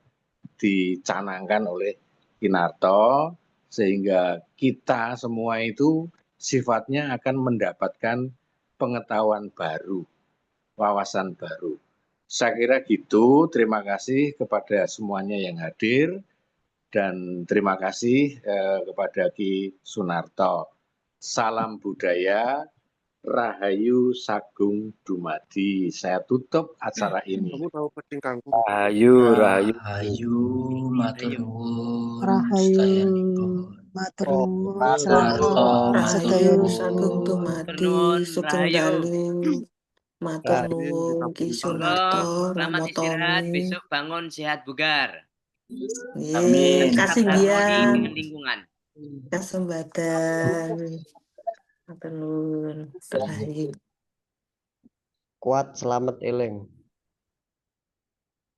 dicanangkan oleh Kinarto, sehingga kita semua itu sifatnya akan mendapatkan pengetahuan baru, wawasan baru. Saya kira gitu, terima kasih kepada semuanya yang hadir. Dan terima kasih kepada Ki Sunarto. Salam budaya, Rahayu Sagung Dumadi. Saya tutup acara ini. Rahayu, rahayu. Rahayu, matur nuwun. Rahayu, matur nuwun. Selamat sedaya Rahayu Sagung dipun. Dumadi, Sugeng Rahayu. Dalu, matur nuwun Ki Sunarto, Selamat Romo istirahat, Tomi. besok bangun sehat bugar. Yeay, kasih Harmoni Bian dengan lingkungan. kesempatan. Matur nuwun. Rahayu. Kuat selamat eling.